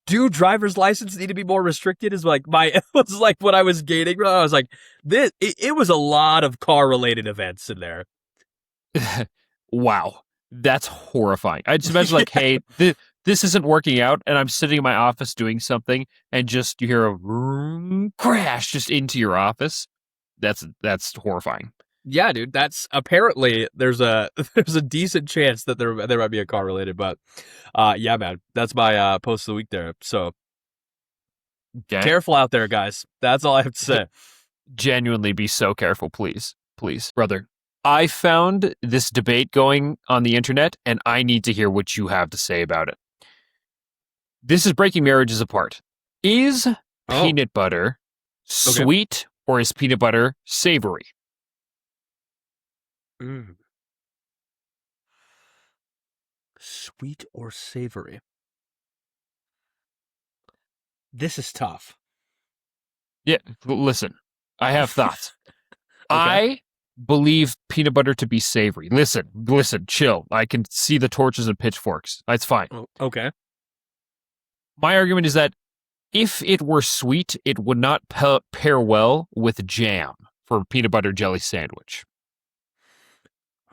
Speaker 1: do driver's license need to be more restricted? Is like it was like what I was gaining. I was like, it was a lot of car related events in there.
Speaker 2: Wow. That's horrifying. I just imagine like, hey, this isn't working out, and I'm sitting in my office doing something, and just you hear a vroom crash just into your office. That's horrifying.
Speaker 1: Yeah, dude. That's apparently there's a there's a decent chance that there might be a car related, but yeah, man. That's my post of the week there. So
Speaker 2: Okay?
Speaker 1: careful out there, guys. That's all I have to say.
Speaker 2: Genuinely be so careful, please. Please. Brother, I found this debate going on the internet, and I need to hear what you have to say about it. This is breaking marriages apart. Is peanut butter sweet or is peanut butter savory?
Speaker 1: Sweet or savory? This is tough.
Speaker 2: Yeah, listen, I have thoughts.
Speaker 1: Okay.
Speaker 2: I believe peanut butter to be savory. Listen, chill. I can see the torches and pitchforks. That's fine.
Speaker 1: Okay.
Speaker 2: My argument is that if it were sweet, it would not pair well with jam for a peanut butter jelly sandwich.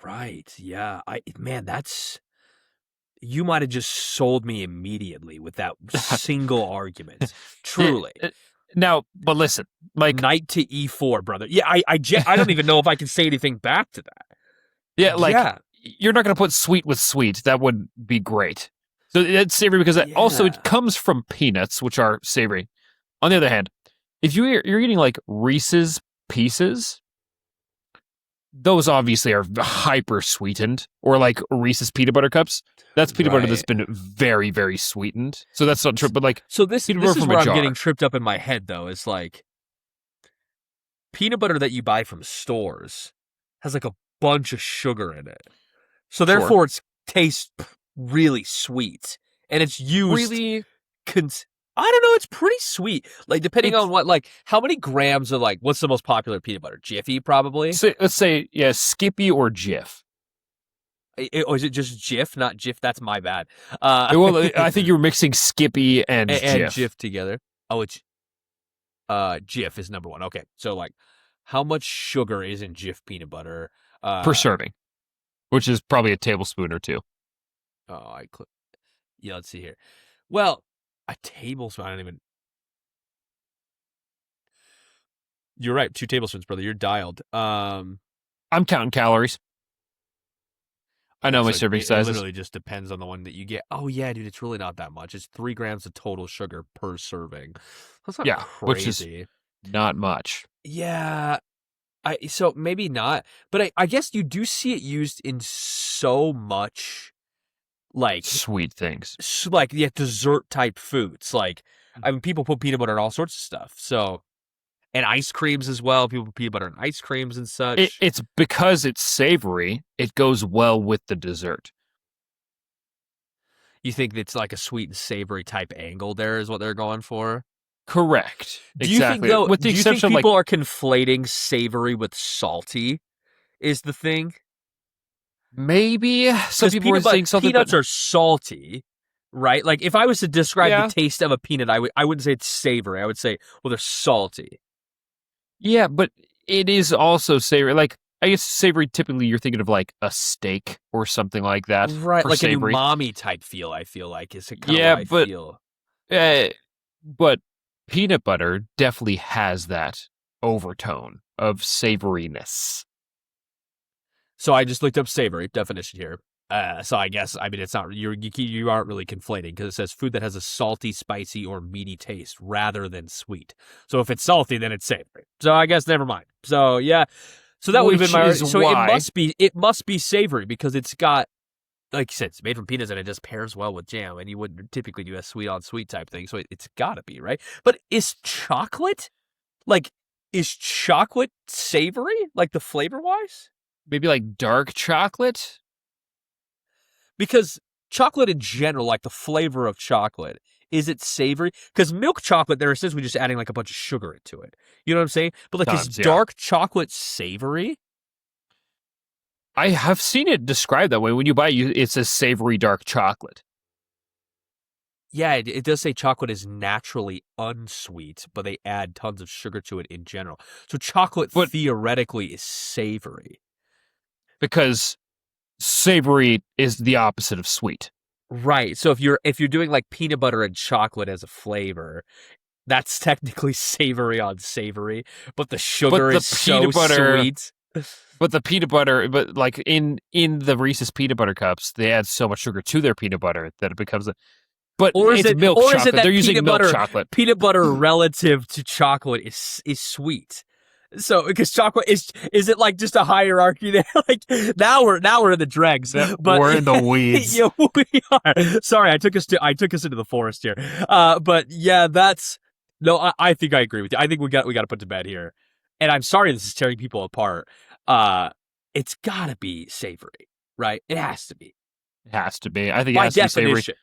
Speaker 1: Right. Yeah. That's you might have just sold me immediately with that single argument. Truly.
Speaker 2: Now, but listen, like
Speaker 1: knight to e4, brother. Yeah, I don't even know if I can say anything back to that.
Speaker 2: Yeah, you're not going to put sweet with sweet. That would be great. So it's savory because also it comes from peanuts, which are savory. On the other hand, if you're eating like Reese's Pieces, those obviously are hyper sweetened, or like Reese's peanut butter cups. That's peanut butter that's been very, very sweetened. So that's not true. But like,
Speaker 1: so this is where I'm getting tripped up in my head, though. Is like peanut butter that you buy from stores has like a bunch of sugar in it, so therefore it tastes really sweet, and it's used
Speaker 2: really.
Speaker 1: I don't know. It's pretty sweat. Like depending on what, like how many grams of like what's the most popular peanut butter? Jiffy, probably.
Speaker 2: So, let's say Skippy or Jif.
Speaker 1: Or is it just Jif, not Jif? That's my bad.
Speaker 2: Well, I think you were mixing Skippy and Jif.
Speaker 1: And Jif together. Oh, it's Jif is number one. Okay, so like, how much sugar is in Jif peanut butter
Speaker 2: per serving, which is probably a tablespoon or two.
Speaker 1: Oh, yeah. Let's see here. Well, a tablespoon. I don't even. You're right. 2 tablespoons, brother. You're dialed.
Speaker 2: I'm counting calories. I know my serving sizes.
Speaker 1: It literally just depends on the one that you get. Oh yeah, dude, it's really not that much. It's 3 grams of total sugar per serving. That's not crazy.
Speaker 2: Which is not much.
Speaker 1: Yeah, so maybe not, but I guess you do see it used in so much, like
Speaker 2: sweet things,
Speaker 1: like dessert type foods. Like I mean, people put peanut butter in all sorts of stuff. So. And ice creams as well. People put peanut butter in ice creams and such.
Speaker 2: It's because it's savory. It goes well with the dessert.
Speaker 1: You think it's like a sweet and savory type angle there is what they're going for?
Speaker 2: Correct.
Speaker 1: Do you think, though, do you think people are conflating savory with salty is the thing?
Speaker 2: Maybe. Some people are saying salty.
Speaker 1: Peanuts are salty, right? Like if I was to describe the taste of a peanut, I wouldn't say it's savory. I would say, well, they're salty.
Speaker 2: Yeah, but it is also savory. Like, I guess savory, typically you're thinking of like a steak or something like that.
Speaker 1: Right, like
Speaker 2: savory.
Speaker 1: a umami type feel, I feel like. Is kind of what I feel.
Speaker 2: But peanut butter definitely has that overtone of savoriness.
Speaker 1: So I just looked up savory definition here. So I guess, I mean, it's not, you aren't really conflating because it says food that has a salty, spicy, or meaty taste rather than sweet. So if it's salty, then it's savory. So I guess never mind. So yeah. So that would have been my, so it must be savory because it's got, like you said, it's made from peanuts and it just pairs well with jam, and you wouldn't typically do a sweet on sweet type thing. So it's gotta be, right? But is chocolate savory? Like the flavor wise?
Speaker 2: Maybe like dark chocolate?
Speaker 1: Because chocolate in general, like the flavor of chocolate, is it savory? Because milk chocolate, they're essentially just adding like a bunch of sugar into it. You know what I'm saying? But like, is dark chocolate savory?
Speaker 2: I have seen it described that way. When you buy it, it says savory dark chocolate.
Speaker 1: Yeah, it does say chocolate is naturally unsweet, but they add tons of sugar to it in general. So chocolate theoretically is savory.
Speaker 2: Because Savory is the opposite of sweet.
Speaker 1: Right. So if you're doing like peanut butter and chocolate as a flavor, that's technically savory on savory, but the
Speaker 2: But
Speaker 1: sugar
Speaker 2: the
Speaker 1: is so
Speaker 2: peanut butter,
Speaker 1: sweet.
Speaker 2: but like in the Reese's peanut butter cups, they add so much sugar to their peanut butter that it becomes a. But it's milk
Speaker 1: Or is it
Speaker 2: chocolate. They're
Speaker 1: that
Speaker 2: using milk chocolate.
Speaker 1: peanut butter relative to chocolate is sweet? So because chocolate is it like just a hierarchy there? Like now we're in the dregs, but
Speaker 2: We're in the weeds.
Speaker 1: yeah, we are. Sorry, I took us into the forest here. But yeah, that's no. I think I agree with you. I think we got to put to bed here, and I'm sorry this is tearing people apart. Uh, it's got to be savory, right? It has to be
Speaker 2: It has to be. I think it
Speaker 1: by
Speaker 2: has to be savory.
Speaker 1: definition.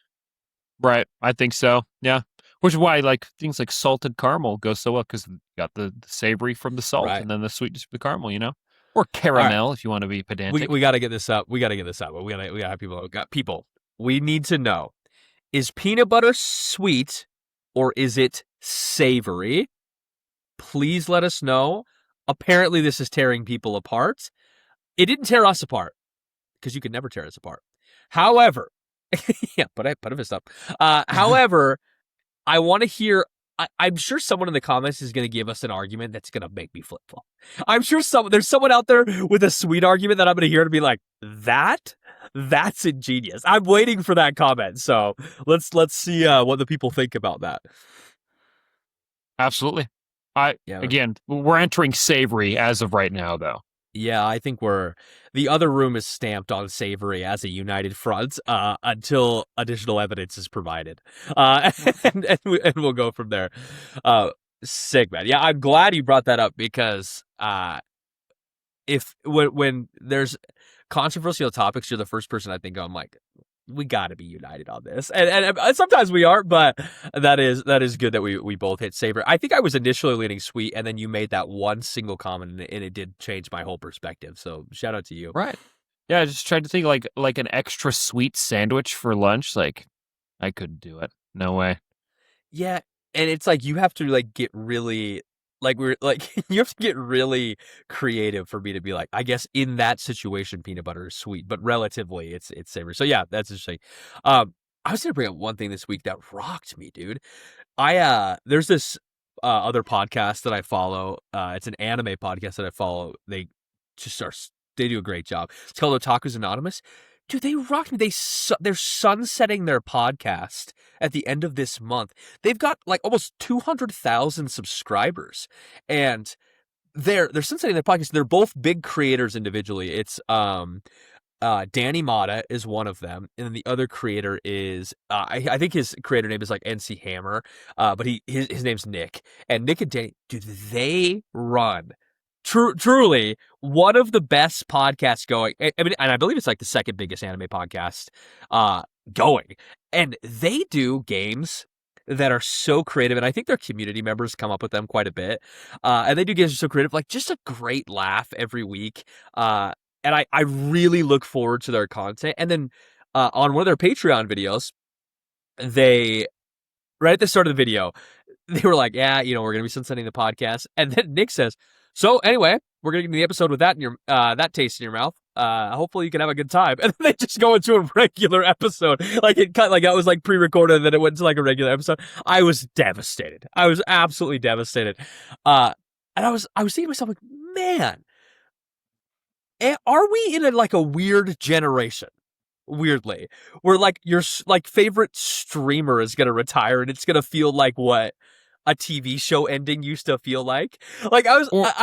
Speaker 2: Right. I think so. Yeah. Which is why like things like salted caramel go so well because you got the savory from the salt
Speaker 1: Right.
Speaker 2: and then the sweetness of the caramel, you know? Or
Speaker 1: All right.
Speaker 2: caramel if you want to be pedantic.
Speaker 1: We got to get this up. We got to get this up. We got to have people. We need to know: is peanut butter sweet or is it savory? Please let us know. Apparently, this is tearing people apart. It didn't tear us apart because you could never tear us apart. However, yeah, but I put a fist up. However, I want to hear. I'm sure someone in the comments is going to give us an argument that's going to make me flip flop. I'm sure there's someone out there with a sweet argument that I'm going to hear to be like, that's ingenious. I'm waiting for that comment. So let's see what the people think about that.
Speaker 2: Absolutely.
Speaker 1: Yeah.
Speaker 2: Again, we're entering savory as of right now, though.
Speaker 1: Yeah, I think the other room is stamped on savory as a united front until additional evidence is provided, and we'll go from there. Sick, man. Yeah, I'm glad you brought that up because if when there's controversial topics, you're the first person I think of. I'm like, we got to be united on this, and sometimes we are, but that is good that we both hit savor. I think I was initially leaning sweet, and then you made that one single comment, and it did change my whole perspective. So shout out to you.
Speaker 2: Right. Yeah, I just tried to think like an extra sweet sandwich for lunch. Like, I couldn't do it. No way.
Speaker 1: Yeah, and it's like you have to like get really like we're like you have to get really creative for me to be like, I guess in that situation peanut butter is sweet, but relatively it's savory. So yeah, that's interesting. I was gonna bring up one thing this week that rocked me, dude. There's this other podcast that I follow. It's an anime podcast that I follow. They do a great job. It's called Otaku's Anonymous. Dude, they rocked me. They're sunsetting their podcast at the end of this month. They've got like almost 200,000 subscribers, and they're sunsetting their podcast. They're both big creators individually. It's Danny Mata is one of them, and then the other creator is I think his creator name is like NC Hammer, but his name's Nick. And Nick and Danny, dude, they run truly one of the best podcasts going. I mean, and I believe it's like the second biggest anime podcast going, and they do games that are so creative, and I think their community members come up with them quite a bit. And they do games that are so creative, like just a great laugh every week. And I really look forward to their content. And then on one of their Patreon videos, they right at the start of the video, they were like, "Yeah, we're gonna be sunsetting the podcast." And then Nick says, "So anyway, we're gonna get the episode with that in your that taste in your mouth. Hopefully you can have a good time." And then they just go into a regular episode, like it cut like that was like pre-recorded, and then it went to like a regular episode. I was devastated. I was absolutely devastated. And I was thinking to myself, like, man, are we in like a weird generation? Weirdly, where like your like favorite streamer is gonna retire, and it's gonna feel like what a TV show ending used to feel like. Like I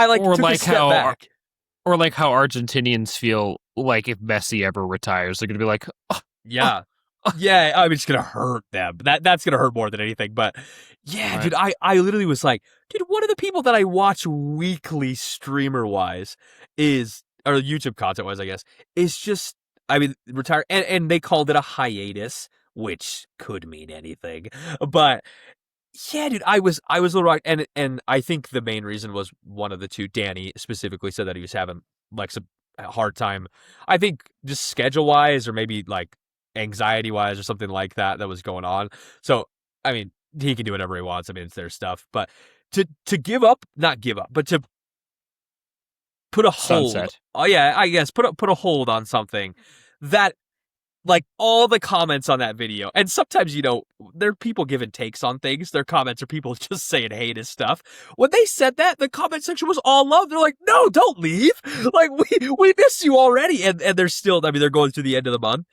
Speaker 1: like
Speaker 2: or
Speaker 1: took
Speaker 2: like
Speaker 1: a step back.
Speaker 2: Or like how Argentinians feel like if Messi ever retires, they're gonna be like, oh,
Speaker 1: Yeah. Yeah, I mean, it's gonna hurt them. That's gonna hurt more than anything. But yeah,
Speaker 2: right.
Speaker 1: dude, I literally was like, dude, one of the people that I watch weekly streamer wise or YouTube content wise, I guess, is just, I mean, retire, and they called it a hiatus, which could mean anything. But yeah, dude, I was a little rocked, and I think the main reason was one of the two. Danny specifically said that he was having like a hard time. I think just schedule wise, or maybe like anxiety wise, or something like that was going on. So I mean, he can do whatever he wants. I mean, it's their stuff. But to give up, not give up, but to put a hold.
Speaker 2: Sunset.
Speaker 1: Oh yeah, I guess put a hold on something that, like, all the comments on that video, and sometimes, there are people giving takes on things. Their comments are people just saying heinous stuff. When they said that, the comment section was all love. They're like, no, don't leave. Like, we miss you already. And they're still, I mean, they're going through the end of the month.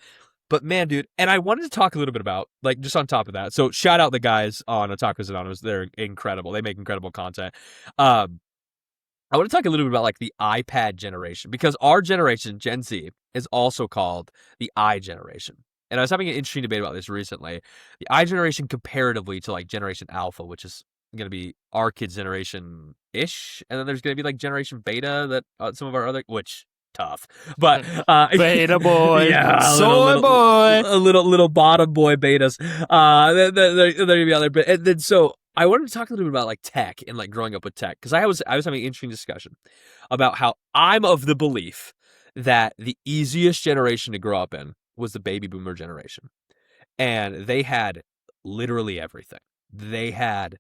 Speaker 1: But man, dude, and I wanted to talk a little bit about, like, just on top of that. So shout out the guys on Otakus Anonymous. They're incredible. They make incredible content. I want to talk a little bit about, like, the iPad generation, because our generation, Gen Z, is also called the I generation. And I was having an interesting debate about this recently. The I generation comparatively to, like, Generation Alpha, which is going to be our kids' generation-ish. And then there's going to be, like, Generation Beta that some of our other, which, tough. But,
Speaker 2: Beta boy.
Speaker 1: Yeah.
Speaker 2: Soy boy.
Speaker 1: A little bottom boy betas. They're going to be out there. And then so I wanted to talk a little bit about, like, tech and, like, growing up with tech, because I was having an interesting discussion about how I'm of the belief that the easiest generation to grow up in was the baby boomer generation, and they had literally everything. They had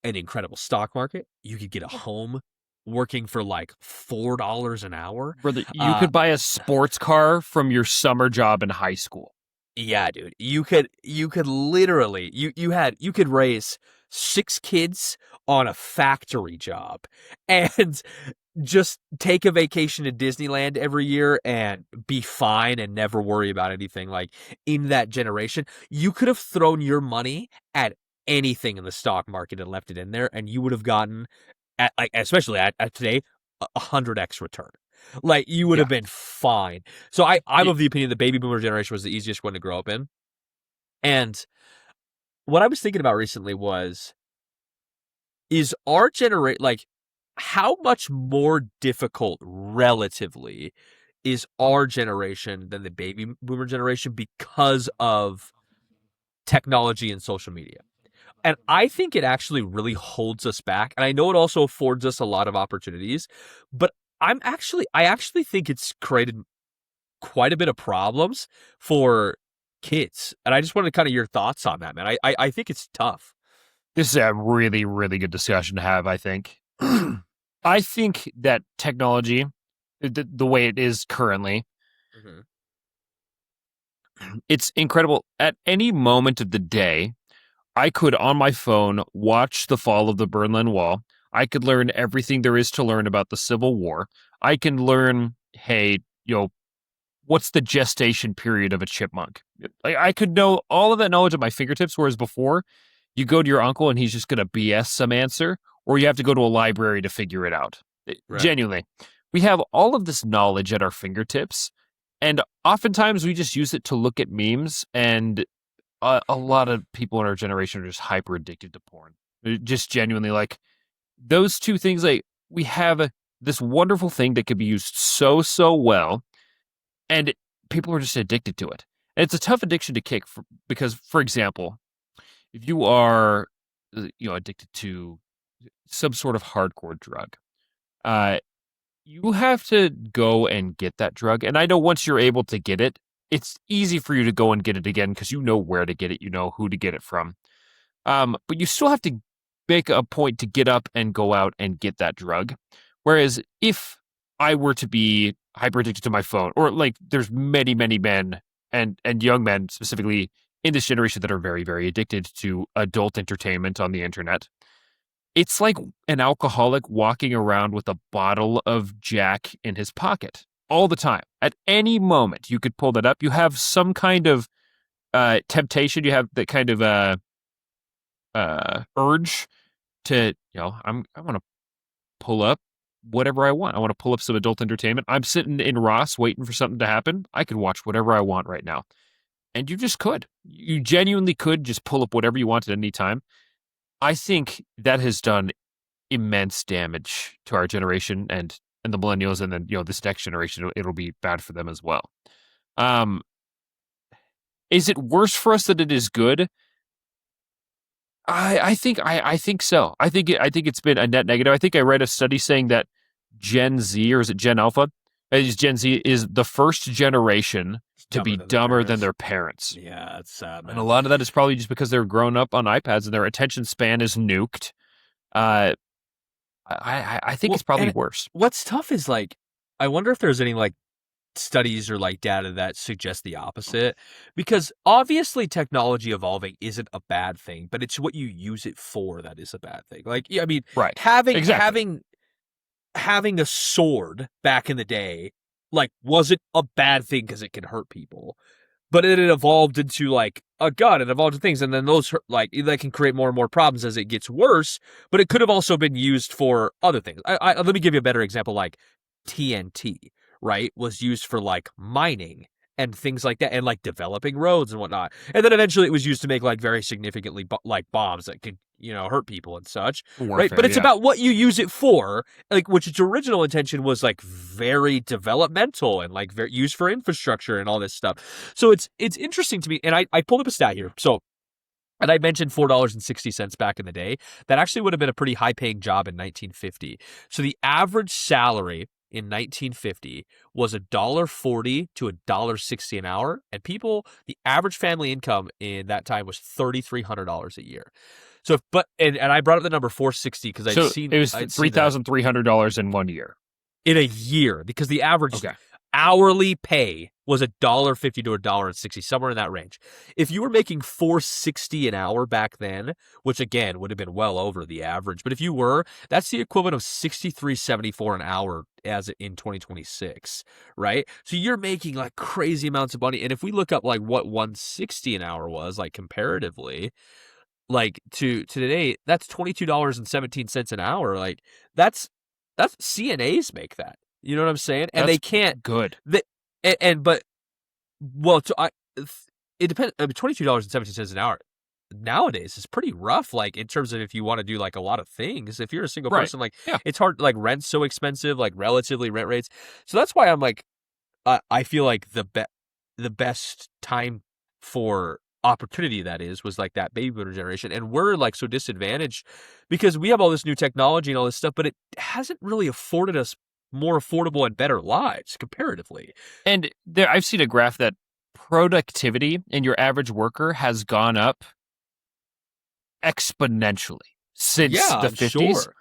Speaker 1: an incredible stock market. You could get a home working for like $4 an hour.
Speaker 2: Brother, you could buy a sports car from your summer job in high school.
Speaker 1: Yeah, dude. You could literally you could raise 6 kids on a factory job and just take a vacation to Disneyland every year and be fine and never worry about anything. Like, in that generation, you could have thrown your money at anything in the stock market and left it in there, and you would have gotten, especially at today, 100x return. Like, you would have been fine. So I'm of the opinion the baby boomer generation was the easiest one to grow up in. And what I was thinking about recently is our generation, like, how much more difficult relatively is our generation than the baby boomer generation because of technology and social media? And I think it actually really holds us back. And I know it also affords us a lot of opportunities, but I actually think it's created quite a bit of problems for kids. And I just wanted kind of your thoughts on that, man. I think it's tough.
Speaker 2: This is a really, really good discussion to have, I think. I think that technology, the way it is currently, it's incredible. At any moment of the day, I could, on my phone, watch the fall of the Berlin Wall. I could learn everything there is to learn about the Civil War. I can learn, hey, what's the gestation period of a chipmunk? Like, I could know all of that knowledge at my fingertips, whereas before, you go to your uncle and he's just going to BS some answer, or you have to go to a library to figure it out. Right. Genuinely. We have all of this knowledge at our fingertips, and oftentimes we just use it to look at memes, and a lot of people in our generation are just hyper addicted to porn. Just genuinely, like, those two things, like, we have this wonderful thing that could be used so well, and people are just addicted to it. And it's a tough addiction to kick because, for example, if you are, addicted to some sort of hardcore drug, you have to go and get that drug. And I know once you're able to get it, it's easy for you to go and get it again because you know where to get it, you know who to get it from. But you still have to make a point to get up and go out and get that drug. Whereas if I were to be hyper addicted to my phone, or like there's many men and young men specifically in this generation that are very, very addicted to adult entertainment on the internet. It's like an alcoholic walking around with a bottle of Jack in his pocket all the time. At any moment, you could pull that up. You have some kind of temptation. You have that kind of urge to, I want to pull up whatever I want. I want to pull up some adult entertainment. I'm sitting in Ross waiting for something to happen. I could watch whatever I want right now. And you just could. You genuinely could just pull up whatever you want at any time. I think that has done immense damage to our generation and the millennials, and then, this next generation, it'll be bad for them as well. Is it worse for us than it is good? I think so. I think it's been a net negative. I think I read a study saying that Gen Z, or is it Gen Alpha? Gen Z is the first generation to be dumber than their parents.
Speaker 1: Yeah, that's sad, man.
Speaker 2: And a lot of that is probably just because they're grown up on iPads and their attention span is nuked. I think it's probably worse.
Speaker 1: What's tough is, like, I wonder if there's any like studies or like data that suggest the opposite, because obviously technology evolving isn't a bad thing, but it's what you use it for that is a bad thing. Like, yeah, I mean,
Speaker 2: Right.
Speaker 1: having
Speaker 2: Exactly.
Speaker 1: having having a sword back in the day like wasn't a bad thing because it can hurt people, but it had evolved into like a gun. It evolved into things, and then those like that can create more and more problems as it gets worse. But it could have also been used for other things. Let me give you a better example. Like TNT, right, was used for like mining and things like that, and like developing roads and whatnot. And then eventually it was used to make like very significantly like bombs that could hurt people and such, right? But
Speaker 2: Warfare,
Speaker 1: it's
Speaker 2: yeah.
Speaker 1: about what you use it for, like which its original intention was like very developmental and like very used for infrastructure and all this stuff. So it's interesting to me, and I pulled up a stat here. So, and I mentioned $4.60 back in the day. That actually would have been a pretty high paying job in 1950. So the average salary in 1950 was $1.40 to $1.60 an hour, and the average family income in that time was $3,300 a year. So, and I brought up the number 460 because
Speaker 2: So it was
Speaker 1: I'd
Speaker 2: three
Speaker 1: seen that
Speaker 2: thousand three hundred dollars in 1 year.
Speaker 1: in a year, because the average
Speaker 2: Okay.
Speaker 1: hourly pay was $1.50 to $1.60, somewhere in that range. If you were making $4.60 an hour back then, which again would have been well over the average, but if you were, that's the equivalent of $63.74 an hour as in 2026, right? So you're making like crazy amounts of money. And if we look up like what 160 an hour was, like comparatively, like to today, that's $22.17 an hour. Like that's CNAs make that. You know what I'm saying? And
Speaker 2: That's
Speaker 1: they can't.
Speaker 2: good.
Speaker 1: They, and but well, it depends. I mean, $22.17 an hour nowadays is pretty rough. Like in terms of if you want to do like a lot of things. If you're a single
Speaker 2: Right.
Speaker 1: person, like
Speaker 2: Yeah.
Speaker 1: it's hard. Like rent's so expensive. Like relatively rent rates. So that's why I'm like, I feel like the best time for opportunity that was like that baby boomer generation, and we're like so disadvantaged because we have all this new technology and all this stuff, but it hasn't really afforded us more affordable and better lives comparatively.
Speaker 2: And there, I've seen a graph that productivity in your average worker has gone up exponentially since
Speaker 1: Yeah,
Speaker 2: the
Speaker 1: I'm
Speaker 2: 50s,
Speaker 1: sure.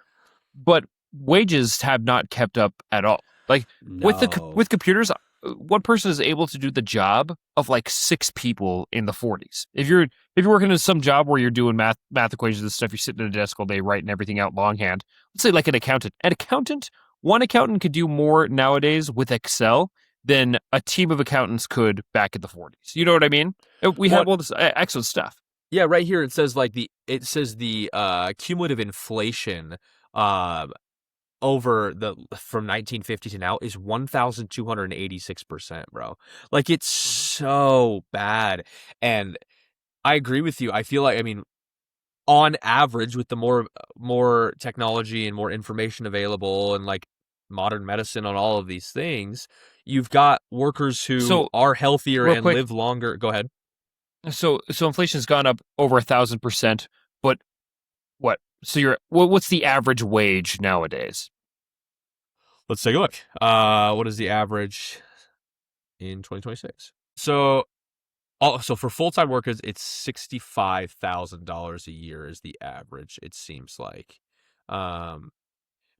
Speaker 2: but wages have not kept up at all. Like
Speaker 1: No.
Speaker 2: with computers, one person is able to do the job of like six people in the 40s. If you're working in some job where you're doing math equations and stuff, you're sitting at a desk all day writing everything out longhand. Let's say like an accountant. One accountant could do more nowadays with Excel than a team of accountants could back in the 40s. You know what I mean? We have
Speaker 1: What?
Speaker 2: all this excellent stuff.
Speaker 1: Yeah, right here it says like the cumulative inflation uh over the from 1950 to now is 1,286%, bro. Like it's
Speaker 2: Mhm.
Speaker 1: so bad. And I agree with you. I feel like, I mean, on average, with the more technology and more information available and like modern medicine on all of these things, you've got workers who
Speaker 2: So
Speaker 1: are healthier
Speaker 2: real
Speaker 1: and
Speaker 2: quick,
Speaker 1: live longer. Go ahead.
Speaker 2: so inflation's gone up over 1,000%, but what? So what's the average wage nowadays?
Speaker 1: Let's take a look. What is the average in 2026? So for full time workers, it's $65,000 a year is the average. It seems like, um,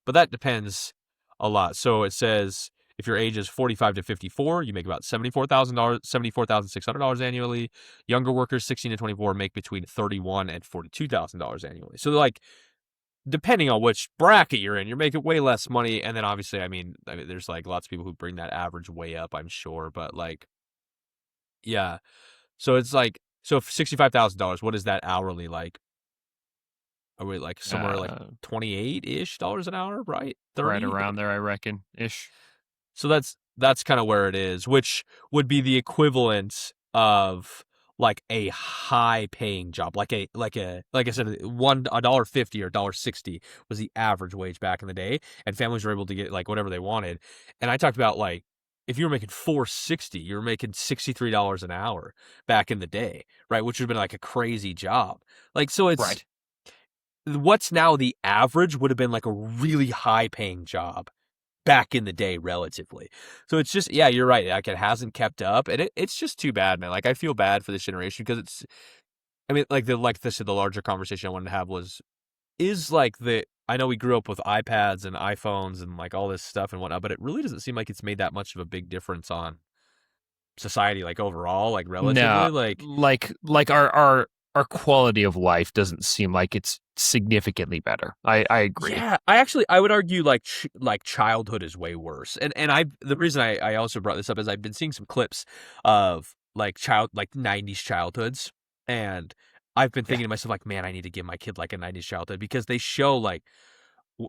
Speaker 1: but that depends a lot. So it says if your age is 45 to 54, you make about $74,000, $74,600 annually. Younger workers, 16 to 24, make between $31,000 and $42,000 annually. So like depending on which bracket you're in, you're making way less money. And then obviously, I mean, there's like lots of people who bring that average way up, I'm sure. But like, yeah. So it's like, so for $65,000, what is that hourly like? Are we like somewhere like
Speaker 2: Uh,
Speaker 1: 28-ish dollars an hour, right?
Speaker 2: right
Speaker 1: 30?
Speaker 2: around there, I reckon, ish.
Speaker 1: So that's kind of where it is, which would be the equivalent of like a high paying job, like I said, $1.50 or $1.60 was the average wage back in the day, and families were able to get like whatever they wanted. And I talked about like if you were making 460, you were making $63 an hour back in the day, right? Which would have been like a crazy job. Like so, it's
Speaker 2: Right.
Speaker 1: what's now the average would have been like a really high paying job back in the day relatively. So it's just, yeah, you're right. Like it hasn't kept up, and it's just too bad, man. Like I feel bad for this generation because I mean, like the larger conversation I wanted to have was is like the I know we grew up with iPads and iPhones and like all this stuff and whatnot, but it really doesn't seem like it's made that much of a big difference on society, like overall, like
Speaker 2: No,
Speaker 1: relatively. Like
Speaker 2: like our quality of life doesn't seem like it's significantly better. I agree.
Speaker 1: yeah, I would argue like like childhood is way worse. And I the reason I also brought this up is I've been seeing some clips of like 90s childhoods, and I've been
Speaker 2: Yeah.
Speaker 1: thinking to myself like, man, I need to give my kid like a 90s childhood because they show like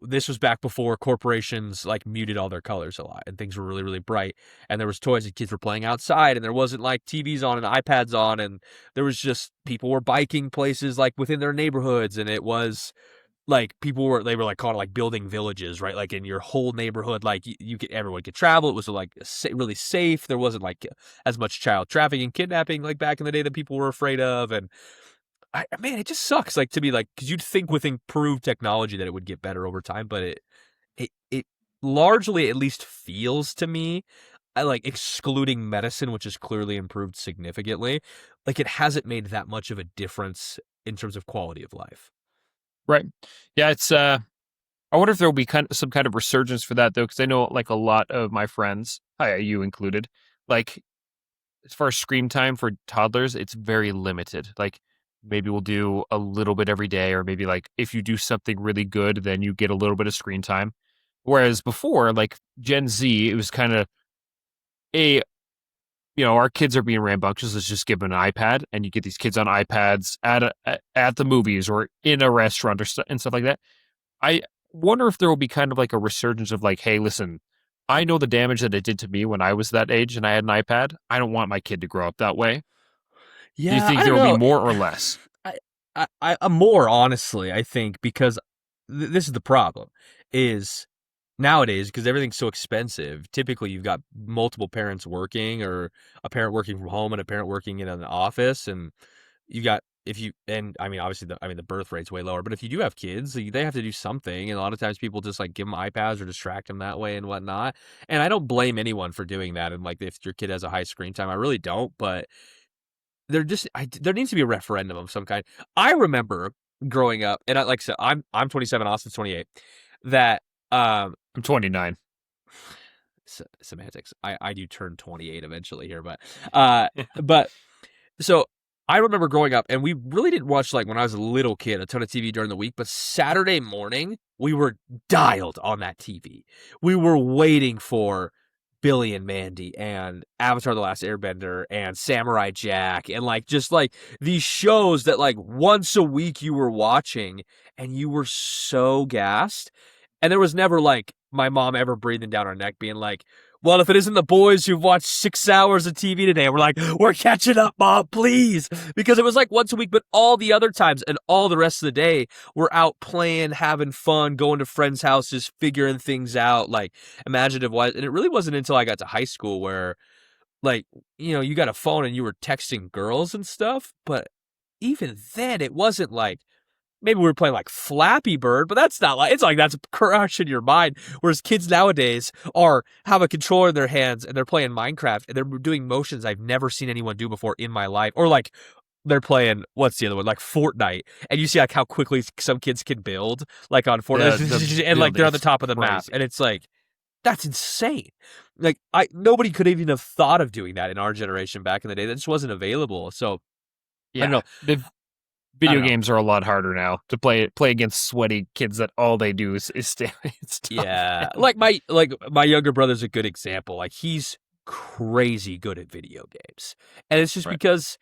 Speaker 1: this was back before corporations like muted all their colors a lot and things were really really bright, and there was toys and kids were playing outside, and there wasn't like TVs on and iPads on, and there was just people were biking places like within their neighborhoods, and it was like they were like called like building villages, right? Like in your whole neighborhood, like you could everyone could travel. It was like really safe. There wasn't like as much child trafficking, kidnapping like back in the day that people were afraid of. And man, it just sucks. Like to me, like because you'd think with improved technology that it would get better over time, but it largely at least feels to me. I like excluding medicine, which has clearly improved significantly. Like it hasn't made that much of a difference in terms of quality of life.
Speaker 2: Right. Yeah, it's I wonder if there will be some kind of resurgence for that though, because I know like a lot of my friends, hi, you included, like as far as screen time for toddlers, it's very limited. Like maybe we'll do a little bit every day, or maybe like if you do something really good, then you get a little bit of screen time. Whereas before, like Gen Z, it was kind of a our kids are being rambunctious. Let's just give them an iPad, and you get these kids on iPads at the movies or in a restaurant and stuff like that. I wonder if there will be kind of like a resurgence of like, hey, listen, I know the damage that it did to me when I was that age and I had an iPad. I don't want my kid to grow up that way. Do you
Speaker 1: Yeah,
Speaker 2: think
Speaker 1: I
Speaker 2: there
Speaker 1: don't
Speaker 2: will be
Speaker 1: know.
Speaker 2: more or less?
Speaker 1: I'm more honestly, I think, because this is the problem is nowadays because everything's so expensive. Typically, you've got multiple parents working, or a parent working from home and a parent working in an office, and you got if you and I mean obviously the birth rate's way lower, but if you do have kids, they have to do something, and a lot of times people just like give them iPads or distract them that way and whatnot. And I don't blame anyone for doing that. And like if your kid has a high screen time, I really don't, but there needs to be a referendum of some kind. I remember growing up, and like I said, I'm 27, Austin's 28. That
Speaker 2: I'm 29.
Speaker 1: semantics. I do turn 28 eventually here, but so I remember growing up, and we really didn't watch like when I was a little kid a ton of TV during the week, but Saturday morning we were dialed on that TV. We were waiting for Billy and Mandy and Avatar: The Last Airbender and Samurai Jack and like just like these shows that like once a week you were watching and you were so gassed. And there was never like my mom ever breathing down our neck being like, well, if it isn't the boys who've watched 6 hours of TV today, we're like, we're catching up, Mom, please. Because it was like once a week, but all the other times and all the rest of the day, we're out playing, having fun, going to friends' houses, figuring things out, like imaginative wise. And it really wasn't until I got to high school where, like, you got a phone and you were texting girls and stuff. But even then, it wasn't like, maybe we were playing like Flappy Bird, but that's not like, it's like that's crushing your mind. Whereas kids nowadays have a controller in their hands and they're playing Minecraft and they're doing motions I've never seen anyone do before in my life. Or like they're playing, what's the other one? Like Fortnite. And you see like how quickly some kids can build like on Fortnite and like they're on the
Speaker 2: Building's
Speaker 1: top of the map.
Speaker 2: crazy.
Speaker 1: And it's like, that's insane. Like nobody could even have thought of doing that in our generation back in the day. That just wasn't available. So I don't
Speaker 2: Yeah,
Speaker 1: know.
Speaker 2: the
Speaker 1: I
Speaker 2: video
Speaker 1: don't know.
Speaker 2: games are a lot harder now to play against sweaty kids that all they do is stay. It's tough,
Speaker 1: Yeah,
Speaker 2: man.
Speaker 1: like my younger brother's a good example. Like he's crazy good at video games, and it's just
Speaker 2: Right.
Speaker 1: because.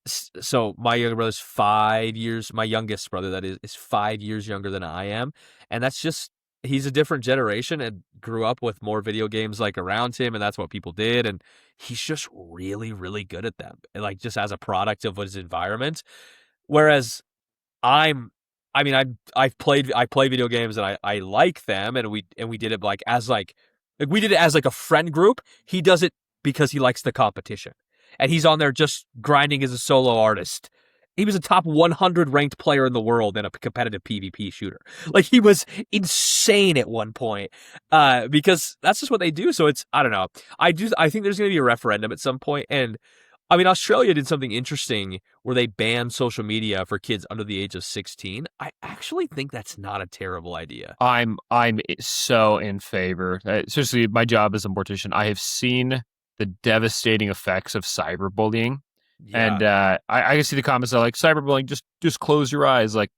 Speaker 1: So my younger brother's 5 years. My youngest brother, that is 5 years younger than I am, and that's just he's a different generation and grew up with more video games like around him, and that's what people did, and he's just really really good at them, and like just as a product of his environment. Whereas I'm I mean, I play video games and I like them, and we did it like we did it as like a friend group. He does it because he likes the competition. And he's on there just grinding as a solo artist. He was a top 100 ranked player in the world in a competitive PvP shooter. Like he was insane at one point. Because that's just what they do. So it's I don't know. I think there's going to be a referendum at some point, and I mean, Australia did something interesting where they banned social media for kids under the age of 16. I actually think that's not a terrible idea.
Speaker 2: I'm so in favor. Especially my job as a mortician. I have seen the devastating effects of cyberbullying,
Speaker 1: Yeah.
Speaker 2: and I can see the comments that are like cyberbullying. Just close your eyes. Like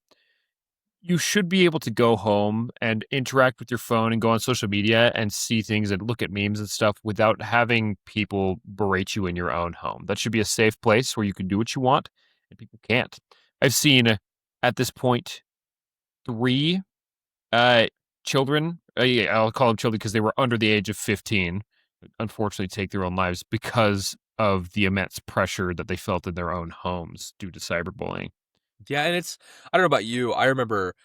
Speaker 2: you should be able to go home and interact with your phone and go on social media and see things and look at memes and stuff without having people berate you in your own home. That should be a safe place where you can do what you want and people can't. I've seen at this point three uh, children, yeah, I'll call them children because they were under the age of 15, unfortunately take their own lives because of the immense pressure that they felt in their own homes due to cyberbullying.
Speaker 1: Yeah, and I don't know about you. I remember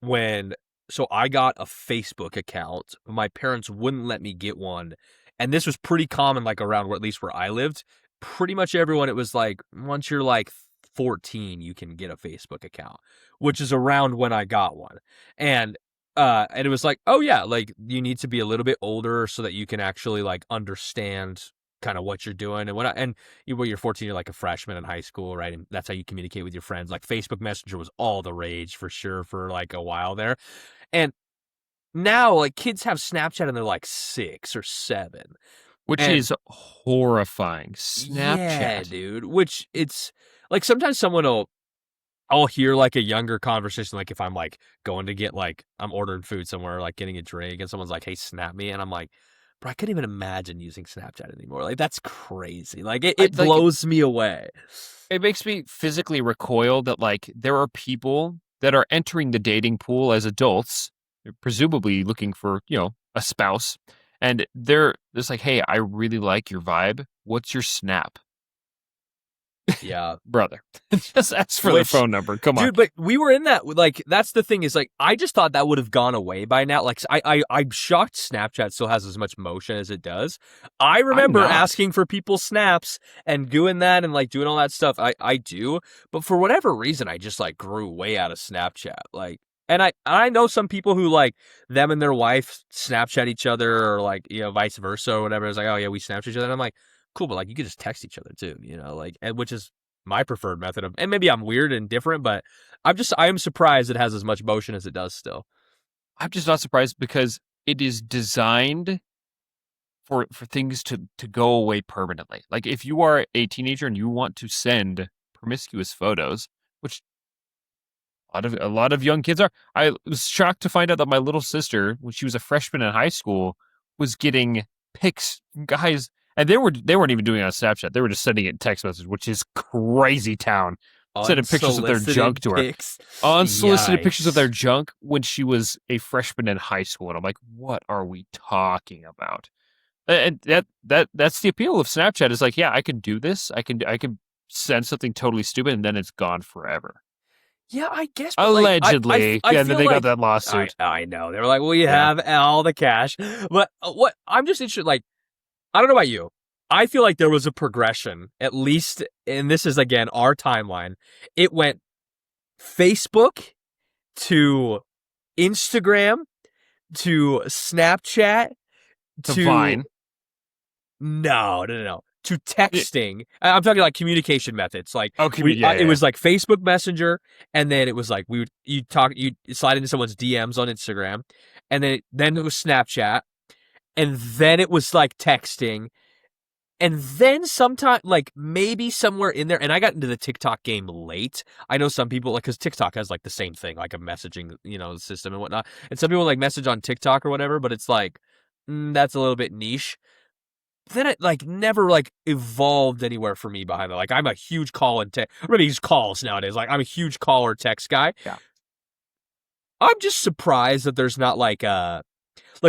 Speaker 1: when so I got a Facebook account. My parents wouldn't let me get one. And this was pretty common like around where at least where I lived. Pretty much everyone it was like once you're like 14 you can get a Facebook account, which is around when I got one. And it was like, "Oh yeah, like you need to be a little bit older so that you can actually like understand kind of what you're doing and when you're 14 you're like a freshman in high school, right? And that's how you communicate with your friends. Like Facebook Messenger was all the rage for sure for like a while there. And now like kids have Snapchat and they're like 6 or 7.
Speaker 2: Which
Speaker 1: And
Speaker 2: is horrifying.
Speaker 1: yeah,
Speaker 2: Snapchat.
Speaker 1: dude, which it's like sometimes I'll hear like a younger conversation, like if I'm like going to get like I'm ordering food somewhere, like getting a drink, and someone's like, "Hey, snap me," and I'm like, "Bro, I couldn't even imagine using Snapchat anymore. Like that's crazy. Like it,
Speaker 2: I
Speaker 1: it
Speaker 2: like
Speaker 1: blows me away."
Speaker 2: it makes me physically recoil that like there are people that are entering the dating pool as adults, presumably looking for, a spouse, and they're just like, "Hey, I really like your vibe. What's your snap?"
Speaker 1: Yeah.
Speaker 2: Brother. Just ask for their
Speaker 1: Which,
Speaker 2: phone number. Come on.
Speaker 1: dude, but we were in that. Like, that's the thing is, like, I just thought that would have gone away by now. Like, I'm shocked Snapchat still has as much motion as it does. I
Speaker 2: I'm
Speaker 1: remember
Speaker 2: not.
Speaker 1: asking for people's snaps and doing that and like doing all that stuff. I do, but for whatever reason, I just like grew way out of Snapchat. Like, and I know some people who like them and their wife Snapchat each other or like vice versa or whatever. It's like, oh yeah, we Snapchat each other. And I'm like, cool, but like you could just text each other too, like, and which is my preferred method of, and maybe I'm weird and different, but I am surprised it has as much motion as it does still.
Speaker 2: I'm just not surprised because it is designed for things to go away permanently. Like if you are a teenager and you want to send promiscuous photos, which a lot of young kids are. I was shocked to find out that my little sister, when she was a freshman in high school, was getting pics from guys, and they weren't even doing it on Snapchat. They were just sending it in text message, which is crazy town. Sending pictures of their junk
Speaker 1: Unsolicited
Speaker 2: to her,
Speaker 1: pics.
Speaker 2: unsolicited pictures of their
Speaker 1: Yikes.
Speaker 2: junk when she was a freshman in high school, and I'm like, what are we talking about? And that's the appeal of Snapchat is like, yeah, I can do this. I can send something totally stupid, and then it's gone forever.
Speaker 1: Yeah, I guess, but like
Speaker 2: Allegedly.
Speaker 1: I
Speaker 2: Yeah, and then
Speaker 1: feel
Speaker 2: they got
Speaker 1: like
Speaker 2: that
Speaker 1: I
Speaker 2: lawsuit.
Speaker 1: I know they were like, well, you
Speaker 2: Yeah.
Speaker 1: have all the cash, but what I'm just interested. Like, I don't know about you. I feel like there was a progression, at least, and this is again our timeline. It went Facebook to Instagram to Snapchat
Speaker 2: To
Speaker 1: to
Speaker 2: Vine.
Speaker 1: no, to
Speaker 2: Yeah.
Speaker 1: texting. I'm talking like communication methods. Like
Speaker 2: Oh, yeah,
Speaker 1: it
Speaker 2: yeah, yeah.
Speaker 1: was like Facebook Messenger, and then it was like you slide into someone's DMs on Instagram, and then it was Snapchat, and then it was like texting, and then sometime like maybe somewhere in there. And I got into the TikTok game late. I know some people like because TikTok has like the same thing, like a messaging system and whatnot, and some people like message on TikTok or whatever, but it's like that's a little bit niche. Then it like never like evolved anywhere for me behind that. Like I'm a huge call and text. Everybody uses calls nowadays. Like I'm a huge call or text guy.
Speaker 2: Yeah.
Speaker 1: I'm just surprised that there's not like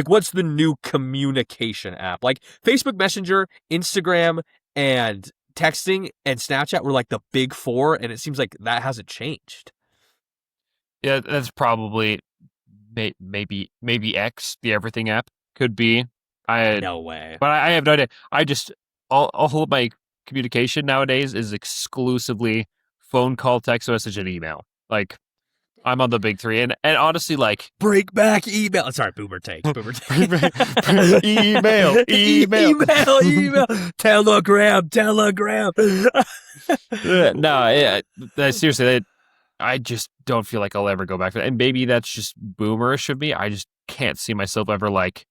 Speaker 1: what's the new communication app? Like Facebook Messenger, Instagram, and texting and Snapchat were like the big four, and it seems like that hasn't changed.
Speaker 2: Yeah, that's probably maybe X, the everything app, could be. I
Speaker 1: No way.
Speaker 2: But I have no idea. All of my communication nowadays is exclusively phone call, text message, and email. Like I'm on the big three, and honestly, like
Speaker 1: Break back email. Sorry, boomer takes. Boomer takes.
Speaker 2: email.
Speaker 1: Email. Telegram.
Speaker 2: No, seriously, I just don't feel like I'll ever go back to that. And maybe that's just boomerish of me. I just can't see myself ever like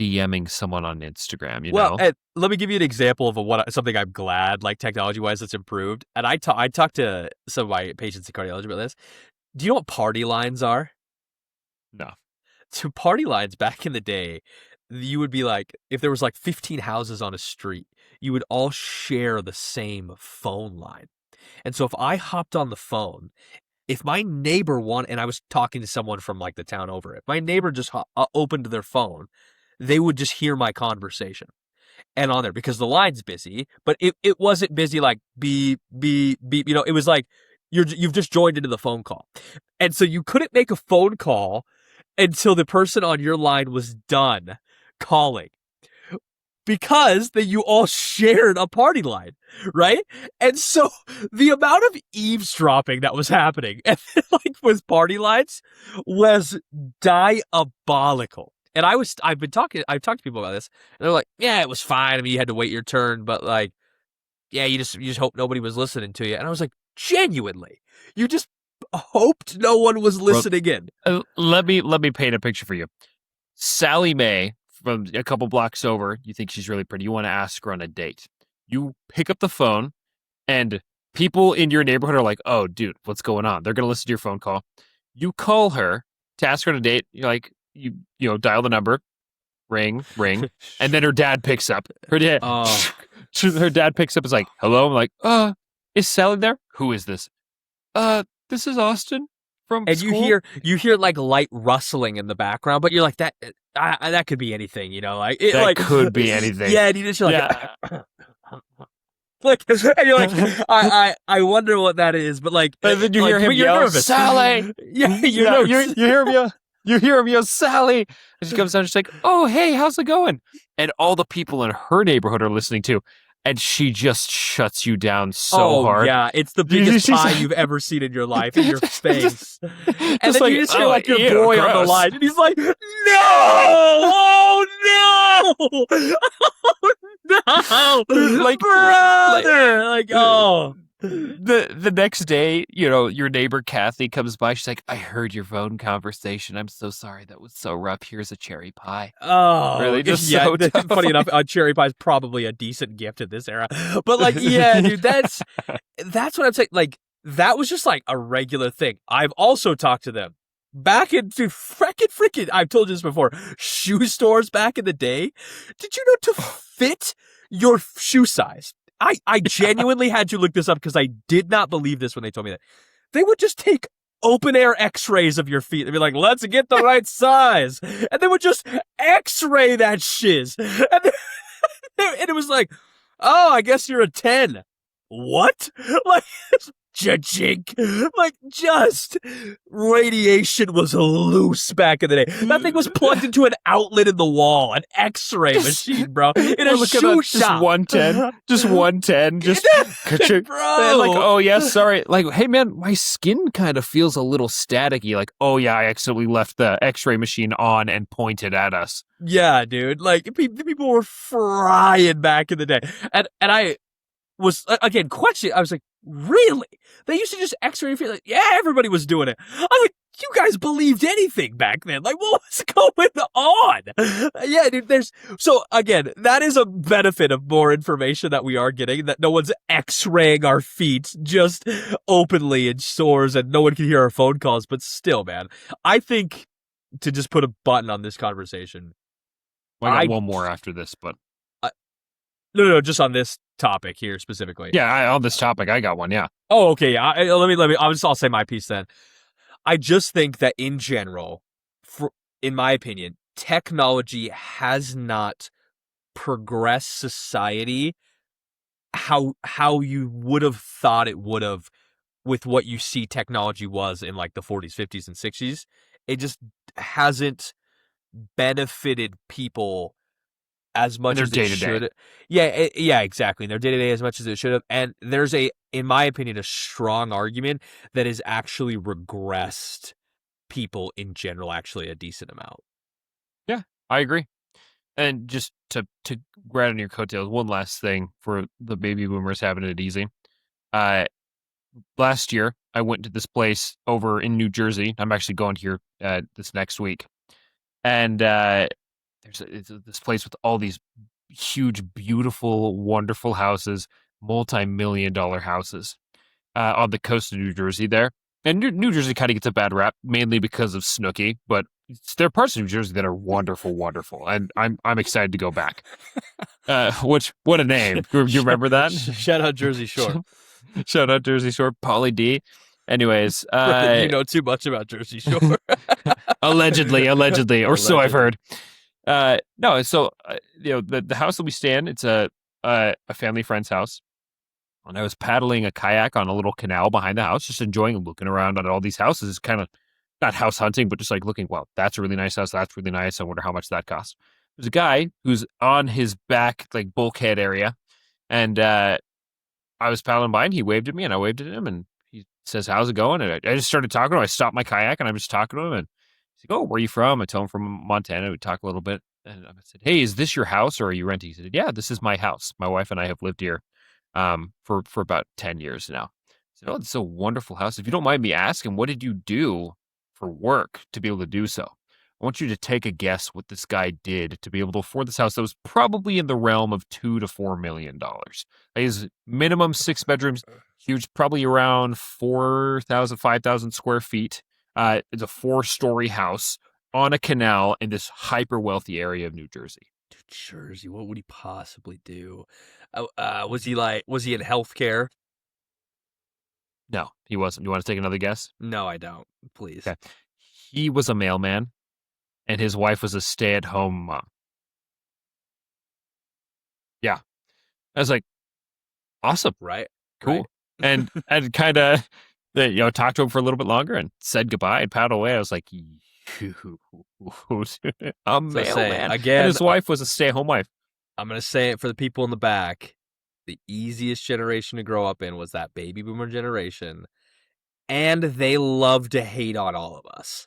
Speaker 2: DMing someone on Instagram. You know?
Speaker 1: And let me give you an example of something I'm glad, like technology wise, that's improved. And I talked to some of my patients in cardiology about this. Do you know what party lines are?
Speaker 2: No.
Speaker 1: So party lines back in the day, you would be like, if there was like 15 houses on a street, you would all share the same phone line. And so if I hopped on the phone, if my neighbor and I was talking to someone from like the town over, if my neighbor just opened their phone, they would just hear my conversation. And on there, because the line's busy, but it wasn't busy like beep, beep, beep. You know, it was like you've just joined into the phone call. And so you couldn't make a phone call until the person on your line was done calling. Because you all shared a party line, right? And so the amount of eavesdropping that was happening like with party lines was diabolical. And I've talked to people about this, and they're like, yeah, it was fine. I mean, you had to wait your turn, but like, yeah, you just hope nobody was listening to you. And I was like, genuinely, you just hoped no one was listening in.
Speaker 2: Let me paint a picture for you. Sally Mae from a couple blocks over, you think she's really pretty. You want to ask her on a date. You pick up the phone, and people in your neighborhood are like, oh, dude, what's going on? They're going to listen to your phone call. You call her to ask her on a date. You're like, you dial the number, ring, and then her dad picks up. Her dad picks up, is like, hello. I'm like, is Sally there? Who is this? This is Austin from
Speaker 1: and
Speaker 2: school.
Speaker 1: you hear like light rustling in the background, but you're like, that could be anything, you know, like
Speaker 2: that could be anything.
Speaker 1: Yeah, and you just like, like, and you're like, I wonder what that is, but like,
Speaker 2: and then you hear him yell, nervous. Sally.
Speaker 1: Yeah,
Speaker 2: you hear him yell, Sally. And she comes down, she's like, oh, hey, how's it going? And all the people in her neighborhood are listening too. And she just shuts you down so hard.
Speaker 1: Yeah, it's the biggest pie you've ever seen in your life in your face. And then
Speaker 2: like,
Speaker 1: you just hear like your boy
Speaker 2: gross.
Speaker 1: on the line, and he's like, no! Oh no! Oh no! Like, brother! Like, oh.
Speaker 2: The next day, your neighbor Kathy comes by. She's like, I heard your phone conversation. I'm so sorry. That was so rough. Here's a cherry pie.
Speaker 1: Oh,
Speaker 2: really? Just so tough.
Speaker 1: Funny enough, a cherry pie is probably a decent gift in this era. But like, yeah, dude, that's what I'm saying. Like, that was just like a regular thing. I've also talked to them back into freaking. I've told you this before. Shoe stores back in the day. Did you know to fit your shoe size? I genuinely had to look this up because I did not believe this when they told me that. They would just take open air x-rays of your feet. They'd be like, let's get the right size. And they would just x-ray that shiz. And it was like, oh, I guess you're a 10. What? Like, jink. Like, just radiation was loose back in the day. That thing was plugged into an outlet in the wall, an x-ray machine, bro. In a shoe shop.
Speaker 2: Just 110. Just 110. Just,
Speaker 1: bro.
Speaker 2: Like, oh, yeah, sorry. Like, hey, man, my skin kind of feels a little staticky. Like, oh, yeah, I accidentally left the x-ray machine on and pointed at us.
Speaker 1: Yeah, dude. Like, people were frying back in the day. And I was, again, questioning. I was like, really? They used to just x-ray your feet? Like, yeah, everybody was doing it. I was like, you guys believed anything back then. Like, what was going on? Yeah, dude, so again, that is a benefit of more information that we are getting, that no one's x-raying our feet just openly in stores and no one can hear our phone calls. But still, man, I think to just put a button on this conversation.
Speaker 2: Well, I got one more after this, but.
Speaker 1: No, just on this topic here specifically.
Speaker 2: Yeah, on this topic, I got one, yeah.
Speaker 1: Oh, okay, yeah. I'll say my piece then. I just think that in general, in my opinion, technology has not progressed society how you would have thought it would have with what you see technology was in like the 40s, 50s, and 60s. It just hasn't benefited people as
Speaker 2: in
Speaker 1: much
Speaker 2: their
Speaker 1: as it
Speaker 2: day to day.
Speaker 1: should. Yeah, exactly. In their day to day, as much as it should have. And there's in my opinion, a strong argument that has actually regressed people in general, actually a decent amount.
Speaker 2: Yeah, I agree. And just to grab on your coattails, one last thing for the baby boomers having it easy. Uh, Last year I went to this place over in New Jersey. I'm actually going here this next week, and it's this place with all these huge, beautiful, wonderful houses, multi-million-dollar houses on the coast of New Jersey there. And New Jersey kind of gets a bad rap, mainly because of Snooki, but there are parts of New Jersey that are wonderful, wonderful, and I'm excited to go back. What a name! You remember that?
Speaker 1: Shout out Jersey Shore.
Speaker 2: Shout out Jersey Shore, Pauly D. Anyways,
Speaker 1: Bro, you know too much about Jersey Shore.
Speaker 2: allegedly, or so I've heard. No, so the house that we stay in, it's a family friend's house, and I was paddling a kayak on a little canal behind the house, just enjoying and looking around at all these houses, kind of not house hunting, but just like looking. Wow, that's a really nice house. That's really nice. I wonder how much that costs. There's a guy who's on his back, like bulkhead area, and I was paddling by, and he waved at me, and I waved at him, and he says, "How's it going?" And I just started talking to him. I stopped my kayak, and I'm just talking to him, and he's like, "Oh, where are you from?" I told him from Montana. We talked a little bit, and I said, "Hey, is this your house, or are you renting?" He said, "Yeah, this is my house. My wife and I have lived here for about 10 years now." I said, "Oh, it's a wonderful house. If you don't mind me asking, what did you do for work to be able to do so?" I want you to take a guess what this guy did to be able to afford this house that was probably in the realm of $2 to $4 million. His minimum 6 bedrooms, huge, probably around 4,000, 5,000 square feet. It's a 4-story house on a canal in this hyper wealthy area of New Jersey.
Speaker 1: Dude, Jersey, what would he possibly do? Was he in healthcare?
Speaker 2: No, he wasn't. You want to take another guess?
Speaker 1: No, I don't. Please.
Speaker 2: Okay. He was a mailman, and his wife was a stay-at-home mom. Yeah. I was like, awesome.
Speaker 1: Right?
Speaker 2: Cool.
Speaker 1: Right.
Speaker 2: And kind of, talked to him for a little bit longer and said goodbye and paddled away. I was like, a mailman.
Speaker 1: Again,
Speaker 2: and his wife was a stay-at-home wife.
Speaker 1: I'm going to say it for the people in the back. The easiest generation to grow up in was that baby boomer generation. And they love to hate on all of us.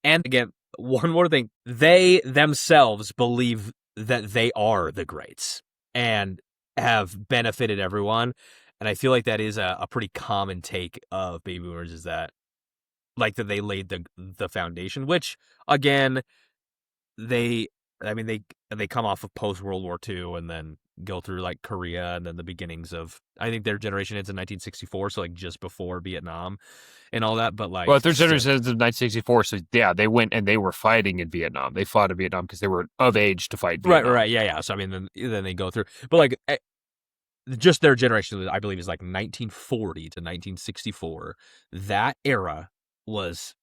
Speaker 1: And again, one more thing. They themselves believe that they are the greats and have benefited everyone. And I feel like that is a pretty common take of baby boomers, is that like that they laid the foundation, which again, they come off of post World War II and then go through like Korea and then the beginnings of, I think their generation ends in 1964, so like just before Vietnam and all that. But like,
Speaker 2: well, their generation ends in 1964, so yeah, they went and they were fighting in Vietnam. They fought in Vietnam because they were of age to fight Vietnam.
Speaker 1: Right, yeah. So I mean, then they go through, but like, just their generation, I believe, is like 1940 to 1964. That era was,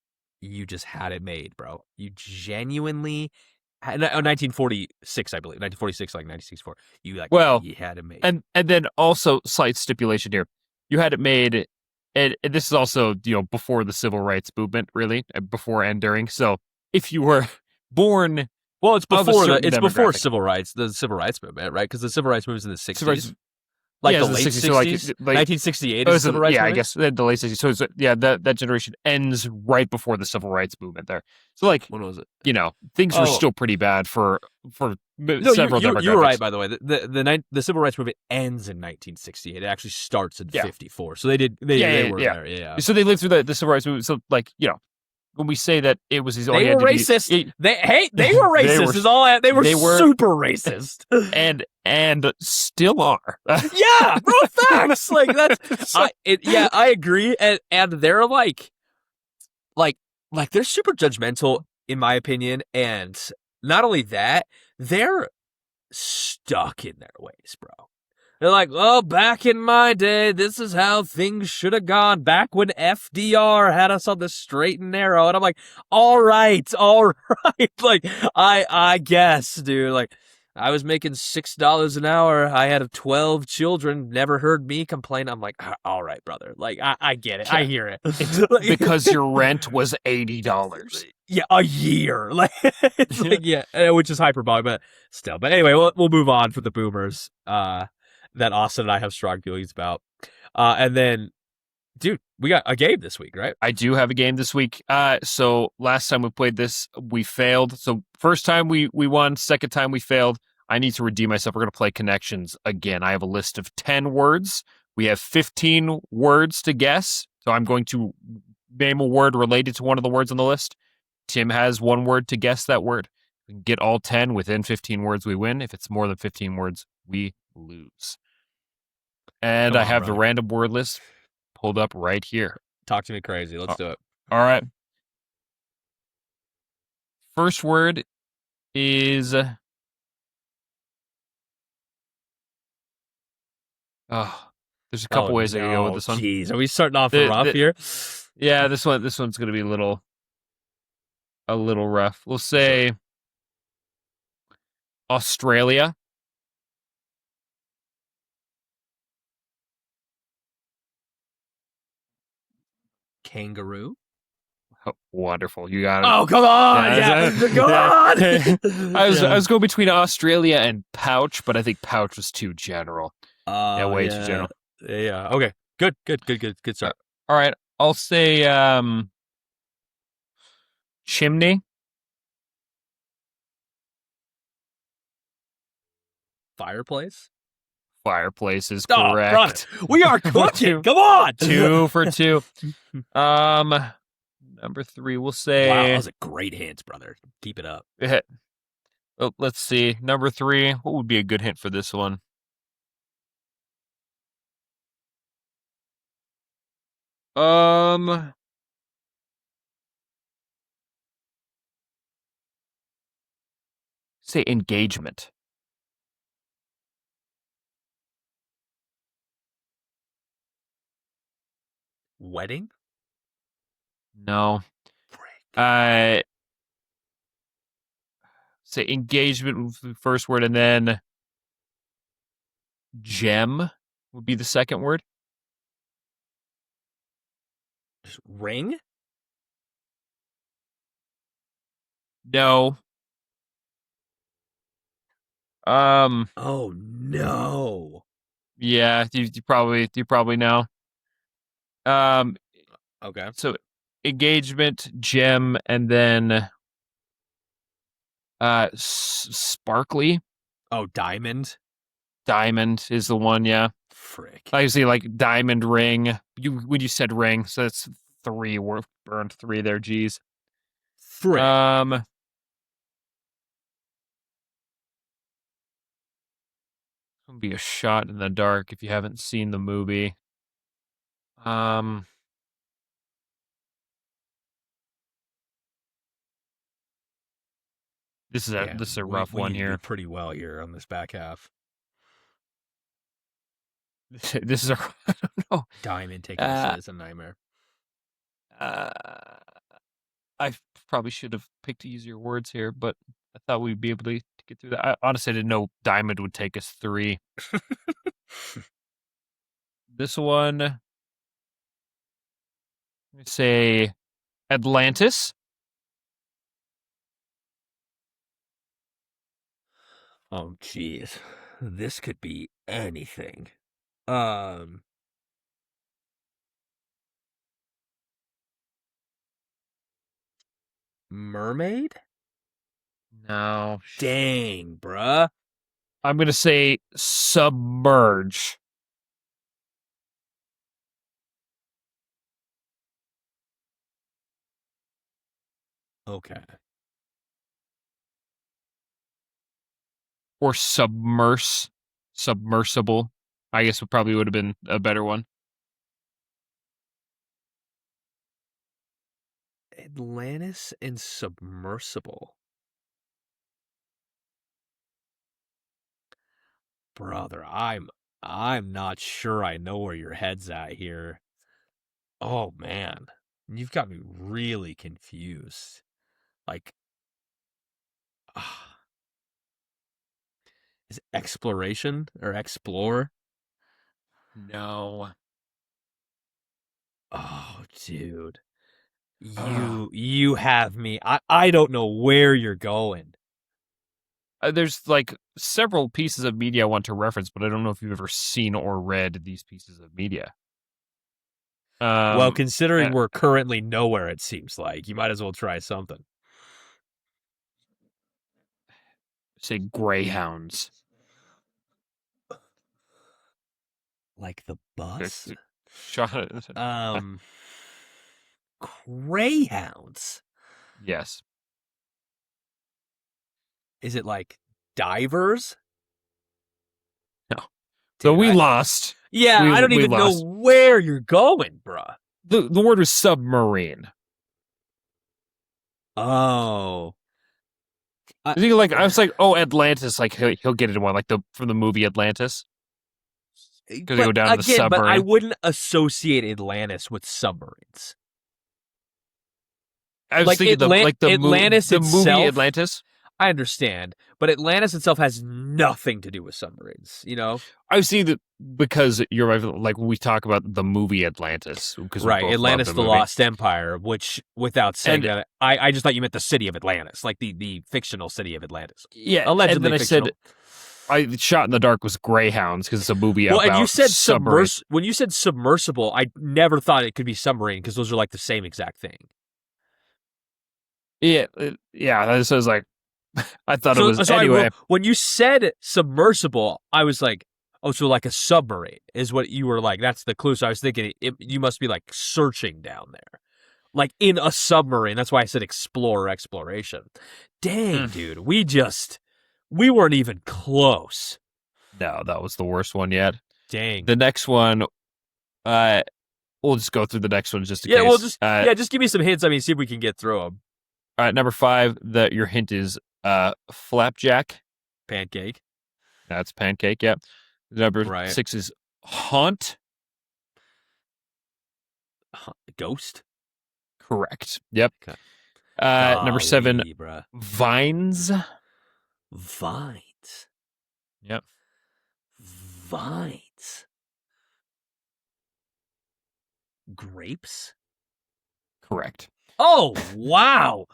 Speaker 1: you just had it made, bro. You genuinely. 1946, I believe. 1946, like 1964. You had it made.
Speaker 2: And then also, slight stipulation here. You had it made, and this is also, before the civil rights movement, really, before and during. So if you were born,
Speaker 1: well, it's before
Speaker 2: civil rights,
Speaker 1: the civil rights movement, right? Because the civil rights movement was in the 60s.
Speaker 2: Like
Speaker 1: the late 60s, so like 1968 is civil rights movement?
Speaker 2: I guess the late 60s. So that generation ends right before the civil rights movement there. So like,
Speaker 1: when was it?
Speaker 2: Things were still pretty bad for several demographics.
Speaker 1: You were right, by the way. The civil rights movement ends in 1968. It actually starts in 54. So they were there. Yeah.
Speaker 2: So they lived through the civil rights movement. So like, when we say that it was
Speaker 1: they were racist. They were racist. They were super racist.
Speaker 2: And still are.
Speaker 1: Yeah, bro, facts. Like that's I agree. And they're like they're super judgmental in my opinion. And not only that, they're stuck in their ways, bro. They're like, oh, back in my day, this is how things should have gone. Back when FDR had us on the straight and narrow. And I'm like, all right. Like, I guess, dude. Like, I was making $6 an hour. I had 12 children. Never heard me complain. I'm like, all right, brother. Like, I get it. I hear it.
Speaker 2: Because your rent was $80.
Speaker 1: Yeah, a year. Like it's like yeah, which is hyperbolic, but still. But anyway, we'll move on for the boomers. That Austin and I have strong feelings about. And then, dude, we got a game this week, right?
Speaker 2: I do have a game this week. So last time we played this, we failed. So first time we won, second time we failed. I need to redeem myself. We're going to play connections again. I have a list of 10 words. We have 15 words to guess. So I'm going to name a word related to one of the words on the list. Tim has one word to guess that word. We can get all 10 within 15 words, we win. If it's more than 15 words, we lose. And
Speaker 1: Come
Speaker 2: I
Speaker 1: on,
Speaker 2: have the
Speaker 1: brother.
Speaker 2: random word list pulled up right here.
Speaker 1: Talk to me crazy. Let's do it.
Speaker 2: All right. First word is there's a couple ways I could go with
Speaker 1: No,
Speaker 2: this one.
Speaker 1: jeez, are we starting off
Speaker 2: The,
Speaker 1: rough
Speaker 2: the,
Speaker 1: here?
Speaker 2: yeah, this one's gonna be a little rough. We'll say
Speaker 1: Sure.
Speaker 2: Australia.
Speaker 1: Kangaroo.
Speaker 2: Oh, wonderful, you got it.
Speaker 1: Oh, come on!
Speaker 2: Yeah,
Speaker 1: Yeah, come on!
Speaker 2: I
Speaker 1: Yeah.
Speaker 2: was going between Australia and pouch, but I think pouch was too general. Yeah, way too
Speaker 1: Yeah,
Speaker 2: general.
Speaker 1: yeah. Okay, good
Speaker 2: Uh,
Speaker 1: start.
Speaker 2: All right, I'll say chimney.
Speaker 1: Fireplace.
Speaker 2: Fireplace is
Speaker 1: Oh, brother,
Speaker 2: correct.
Speaker 1: we are
Speaker 2: For
Speaker 1: cooking.
Speaker 2: two,
Speaker 1: Come on.
Speaker 2: 2 for 2. Um, Number 3, we'll
Speaker 1: Wow, that
Speaker 2: say.
Speaker 1: was a great hint, brother. Keep it up.
Speaker 2: Oh, let's see. Number 3. What would be a good hint for this one? Um, Say engagement.
Speaker 1: Wedding.
Speaker 2: No.
Speaker 1: Frick.
Speaker 2: Uh, Say engagement with the first word, and then gem would be the second word.
Speaker 1: Just ring.
Speaker 2: No. Um,
Speaker 1: Oh no.
Speaker 2: yeah, you probably know. Um,
Speaker 1: Okay.
Speaker 2: so engagement, gem, and then sparkly
Speaker 1: Oh, diamond.
Speaker 2: diamond is the one. Yeah,
Speaker 1: Frick.
Speaker 2: I see like diamond ring. When you said ring, so that's 3. We're burned 3 there. Geez.
Speaker 1: Frick.
Speaker 2: Um, Gonna be a shot in the dark if you haven't seen the movie. Um,
Speaker 1: Yeah,
Speaker 2: this is a
Speaker 1: we
Speaker 2: rough
Speaker 1: we
Speaker 2: one
Speaker 1: need to do
Speaker 2: here.
Speaker 1: pretty well here on this back half.
Speaker 2: This is a I don't know.
Speaker 1: Diamond taking this
Speaker 2: Uh,
Speaker 1: is a nightmare.
Speaker 2: uh, I probably should have picked easier words here, but I thought we'd be able to get through that. I honestly didn't know diamond would take us 3. This one, let me say Atlantis.
Speaker 1: Oh, jeez. This could be anything. Um, Mermaid?
Speaker 2: No,
Speaker 1: Dang, bruh.
Speaker 2: I'm gonna say submerge.
Speaker 1: Okay.
Speaker 2: Or submersible. I guess it probably would have been a better one.
Speaker 1: Atlantis and submersible. Brother, I'm not sure I know where your head's at here. Oh man. You've got me really confused. Like ah, is it exploration or explore?
Speaker 2: No.
Speaker 1: Oh, dude. You have me. I don't know where you're going.
Speaker 2: There's like several pieces of media I want to reference, but I don't know if you've ever seen or read these pieces of media.
Speaker 1: Well, considering
Speaker 2: And
Speaker 1: we're currently nowhere, it seems like you might as well try something.
Speaker 2: say greyhounds.
Speaker 1: Like the bus?
Speaker 2: Shot.
Speaker 1: Um, Greyhounds.
Speaker 2: Yes.
Speaker 1: Is it like divers?
Speaker 2: No. So
Speaker 1: Dude,
Speaker 2: we lost.
Speaker 1: yeah, I don't
Speaker 2: We
Speaker 1: even know
Speaker 2: lost.
Speaker 1: where you're going, bruh.
Speaker 2: The word was submarine.
Speaker 1: Oh.
Speaker 2: I think like I was like, oh, Atlantis, like he'll get it in one, like from the movie Atlantis, because they go
Speaker 1: But
Speaker 2: down in the
Speaker 1: again, but I
Speaker 2: submarine.
Speaker 1: wouldn't associate Atlantis with submarines.
Speaker 2: I was
Speaker 1: Like
Speaker 2: thinking
Speaker 1: Atlantis
Speaker 2: the movie
Speaker 1: itself,
Speaker 2: Atlantis.
Speaker 1: I understand, but Atlantis itself has nothing to do with submarines, you know?
Speaker 2: I was thinking that because you're right, like when we talk about the movie Atlantis, because we
Speaker 1: Right,
Speaker 2: both love
Speaker 1: Atlantis
Speaker 2: the
Speaker 1: the
Speaker 2: movie.
Speaker 1: Lost Empire, which without saying
Speaker 2: And
Speaker 1: that, I just thought you meant the city of Atlantis, like the fictional city of Atlantis.
Speaker 2: yeah,
Speaker 1: Allegedly
Speaker 2: and then I
Speaker 1: fictional.
Speaker 2: said I shot in the dark was Greyhounds because it's a movie
Speaker 1: Well,
Speaker 2: about
Speaker 1: and you said
Speaker 2: submarines.
Speaker 1: when you said submersible, I never thought it could be submarine because those are like the same exact thing.
Speaker 2: Yeah, yeah. This was like I thought it was anyway.
Speaker 1: When you said submersible, I was like, oh, so like a submarine is what you were like. That's the clue. So I was thinking you must be like searching down there, like in a submarine. That's why I said exploration. Dang, dude, we weren't even close.
Speaker 2: No, that was the worst one yet.
Speaker 1: Dang.
Speaker 2: The next one, we'll just go through the next one just in case.
Speaker 1: Well, just give me some hints. I mean, see if we can get through them.
Speaker 2: All right, number 5. Your hint is flapjack.
Speaker 1: Pancake.
Speaker 2: That's pancake. Yep. Number 6 is haunt.
Speaker 1: Ghost.
Speaker 2: Correct. Yep.
Speaker 1: Okay.
Speaker 2: Number 7,
Speaker 1: bruh.
Speaker 2: vines.
Speaker 1: Vines.
Speaker 2: Yep.
Speaker 1: Vines. Grapes.
Speaker 2: Correct.
Speaker 1: Oh, wow.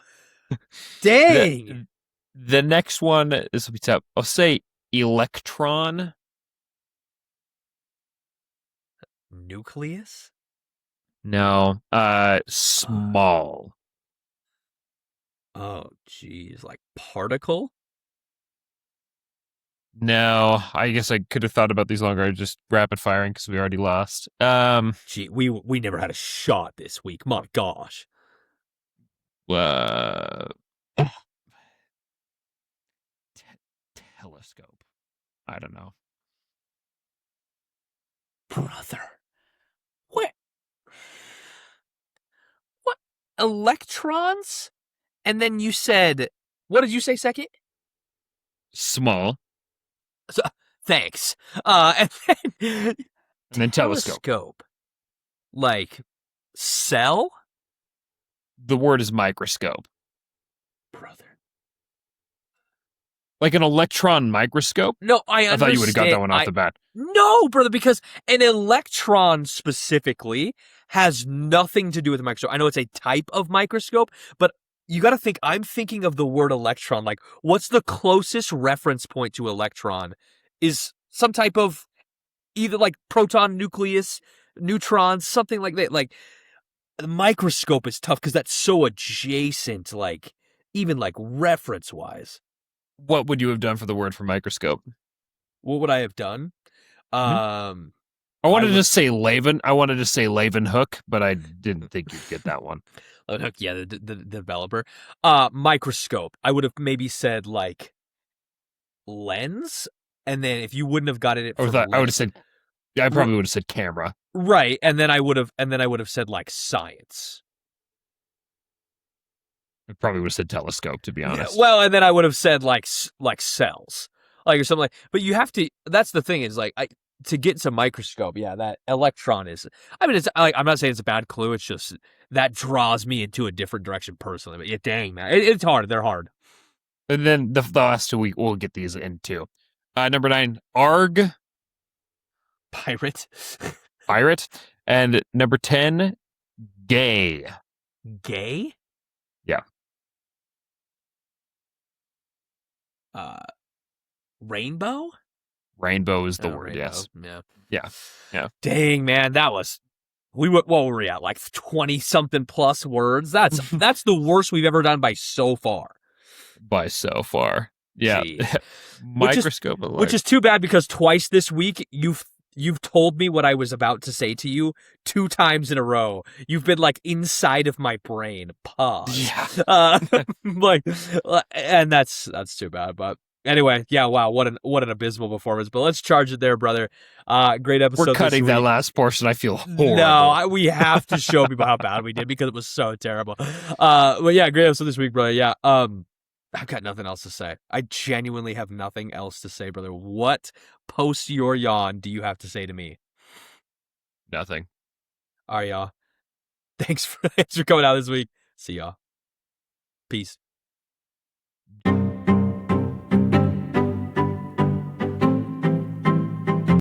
Speaker 1: Dang.
Speaker 2: The next one, this will be tough. I'll say electron.
Speaker 1: Nucleus?
Speaker 2: No. Small.
Speaker 1: Oh, geez. Like particle?
Speaker 2: No, I guess I could have thought about these longer. I just rapid firing because we already lost.
Speaker 1: Gee, we never had a shot this week. My gosh.
Speaker 2: Telescope. I don't know.
Speaker 1: Brother. What? What? Electrons? And then you said, what did you say second?
Speaker 2: Small.
Speaker 1: So, thanks. And
Speaker 2: then telescope.
Speaker 1: Like cell?
Speaker 2: The word is microscope.
Speaker 1: Brother.
Speaker 2: Like an electron microscope?
Speaker 1: No, I understand.
Speaker 2: I thought you would have got that one off the bat.
Speaker 1: No, brother, because an electron specifically has nothing to do with a microscope. I know it's a type of microscope, but you got to think, I'm thinking of the word electron. Like, what's the closest reference point to electron? Is some type of either like proton, nucleus, neutron, something like that. Like, the microscope is tough because that's so adjacent, like, even like reference wise.
Speaker 2: What would you have done for the word for microscope?
Speaker 1: What would I have done?
Speaker 2: I wanted to say Laven. I wanted to say Leeuwenhoek, but I didn't think you'd get that one.
Speaker 1: Leeuwenhoek, yeah, the developer. Microscope. I would have maybe said like lens, and then if you wouldn't have gotten it,
Speaker 2: I would have said. I probably would have said camera.
Speaker 1: Right, and then I would have said like science.
Speaker 2: I probably would have said telescope, to be honest.
Speaker 1: Yeah, well, and then I would have said like cells, like or something like. But you have to. That's the thing is like to get to microscope. Yeah, that electron is. I mean, it's like I'm not saying it's a bad clue. It's just that draws me into a different direction personally. But yeah, dang man, it's hard. They're hard.
Speaker 2: And then the last 2 we'll get these into. Number 9, arg.
Speaker 1: Pirate.
Speaker 2: Pirate. And number 10, gay.
Speaker 1: Gay?
Speaker 2: Yeah.
Speaker 1: Uh, rainbow?
Speaker 2: Rainbow is the
Speaker 1: Oh,
Speaker 2: word,
Speaker 1: rainbow.
Speaker 2: yes.
Speaker 1: Yeah.
Speaker 2: Yeah. Yeah.
Speaker 1: Dang, man, that was. What were we at? Like 20 something plus words? That's the worst we've ever done by so far.
Speaker 2: By so far. Yeah.
Speaker 1: Jeez.
Speaker 2: Microscope of
Speaker 1: Which
Speaker 2: life.
Speaker 1: is too bad because twice this week you've told me what I was about to say to you 2 times in a row. You've been like inside of my brain. Pause.
Speaker 2: Yeah.
Speaker 1: Like, and that's too bad. But anyway, yeah, wow, what an abysmal performance. But let's charge it there, brother. Great episode.
Speaker 2: We're cutting
Speaker 1: this
Speaker 2: that
Speaker 1: week.
Speaker 2: last portion. I feel horrible.
Speaker 1: No, we have to show people how bad we did because it was so terrible. But yeah, great episode this week, brother. Yeah. I've got nothing else to say. I genuinely have nothing else to say, brother. What post your yawn do you have to say to me?
Speaker 2: Nothing.
Speaker 1: All right, y'all. Thanks for coming out this week. See y'all. Peace.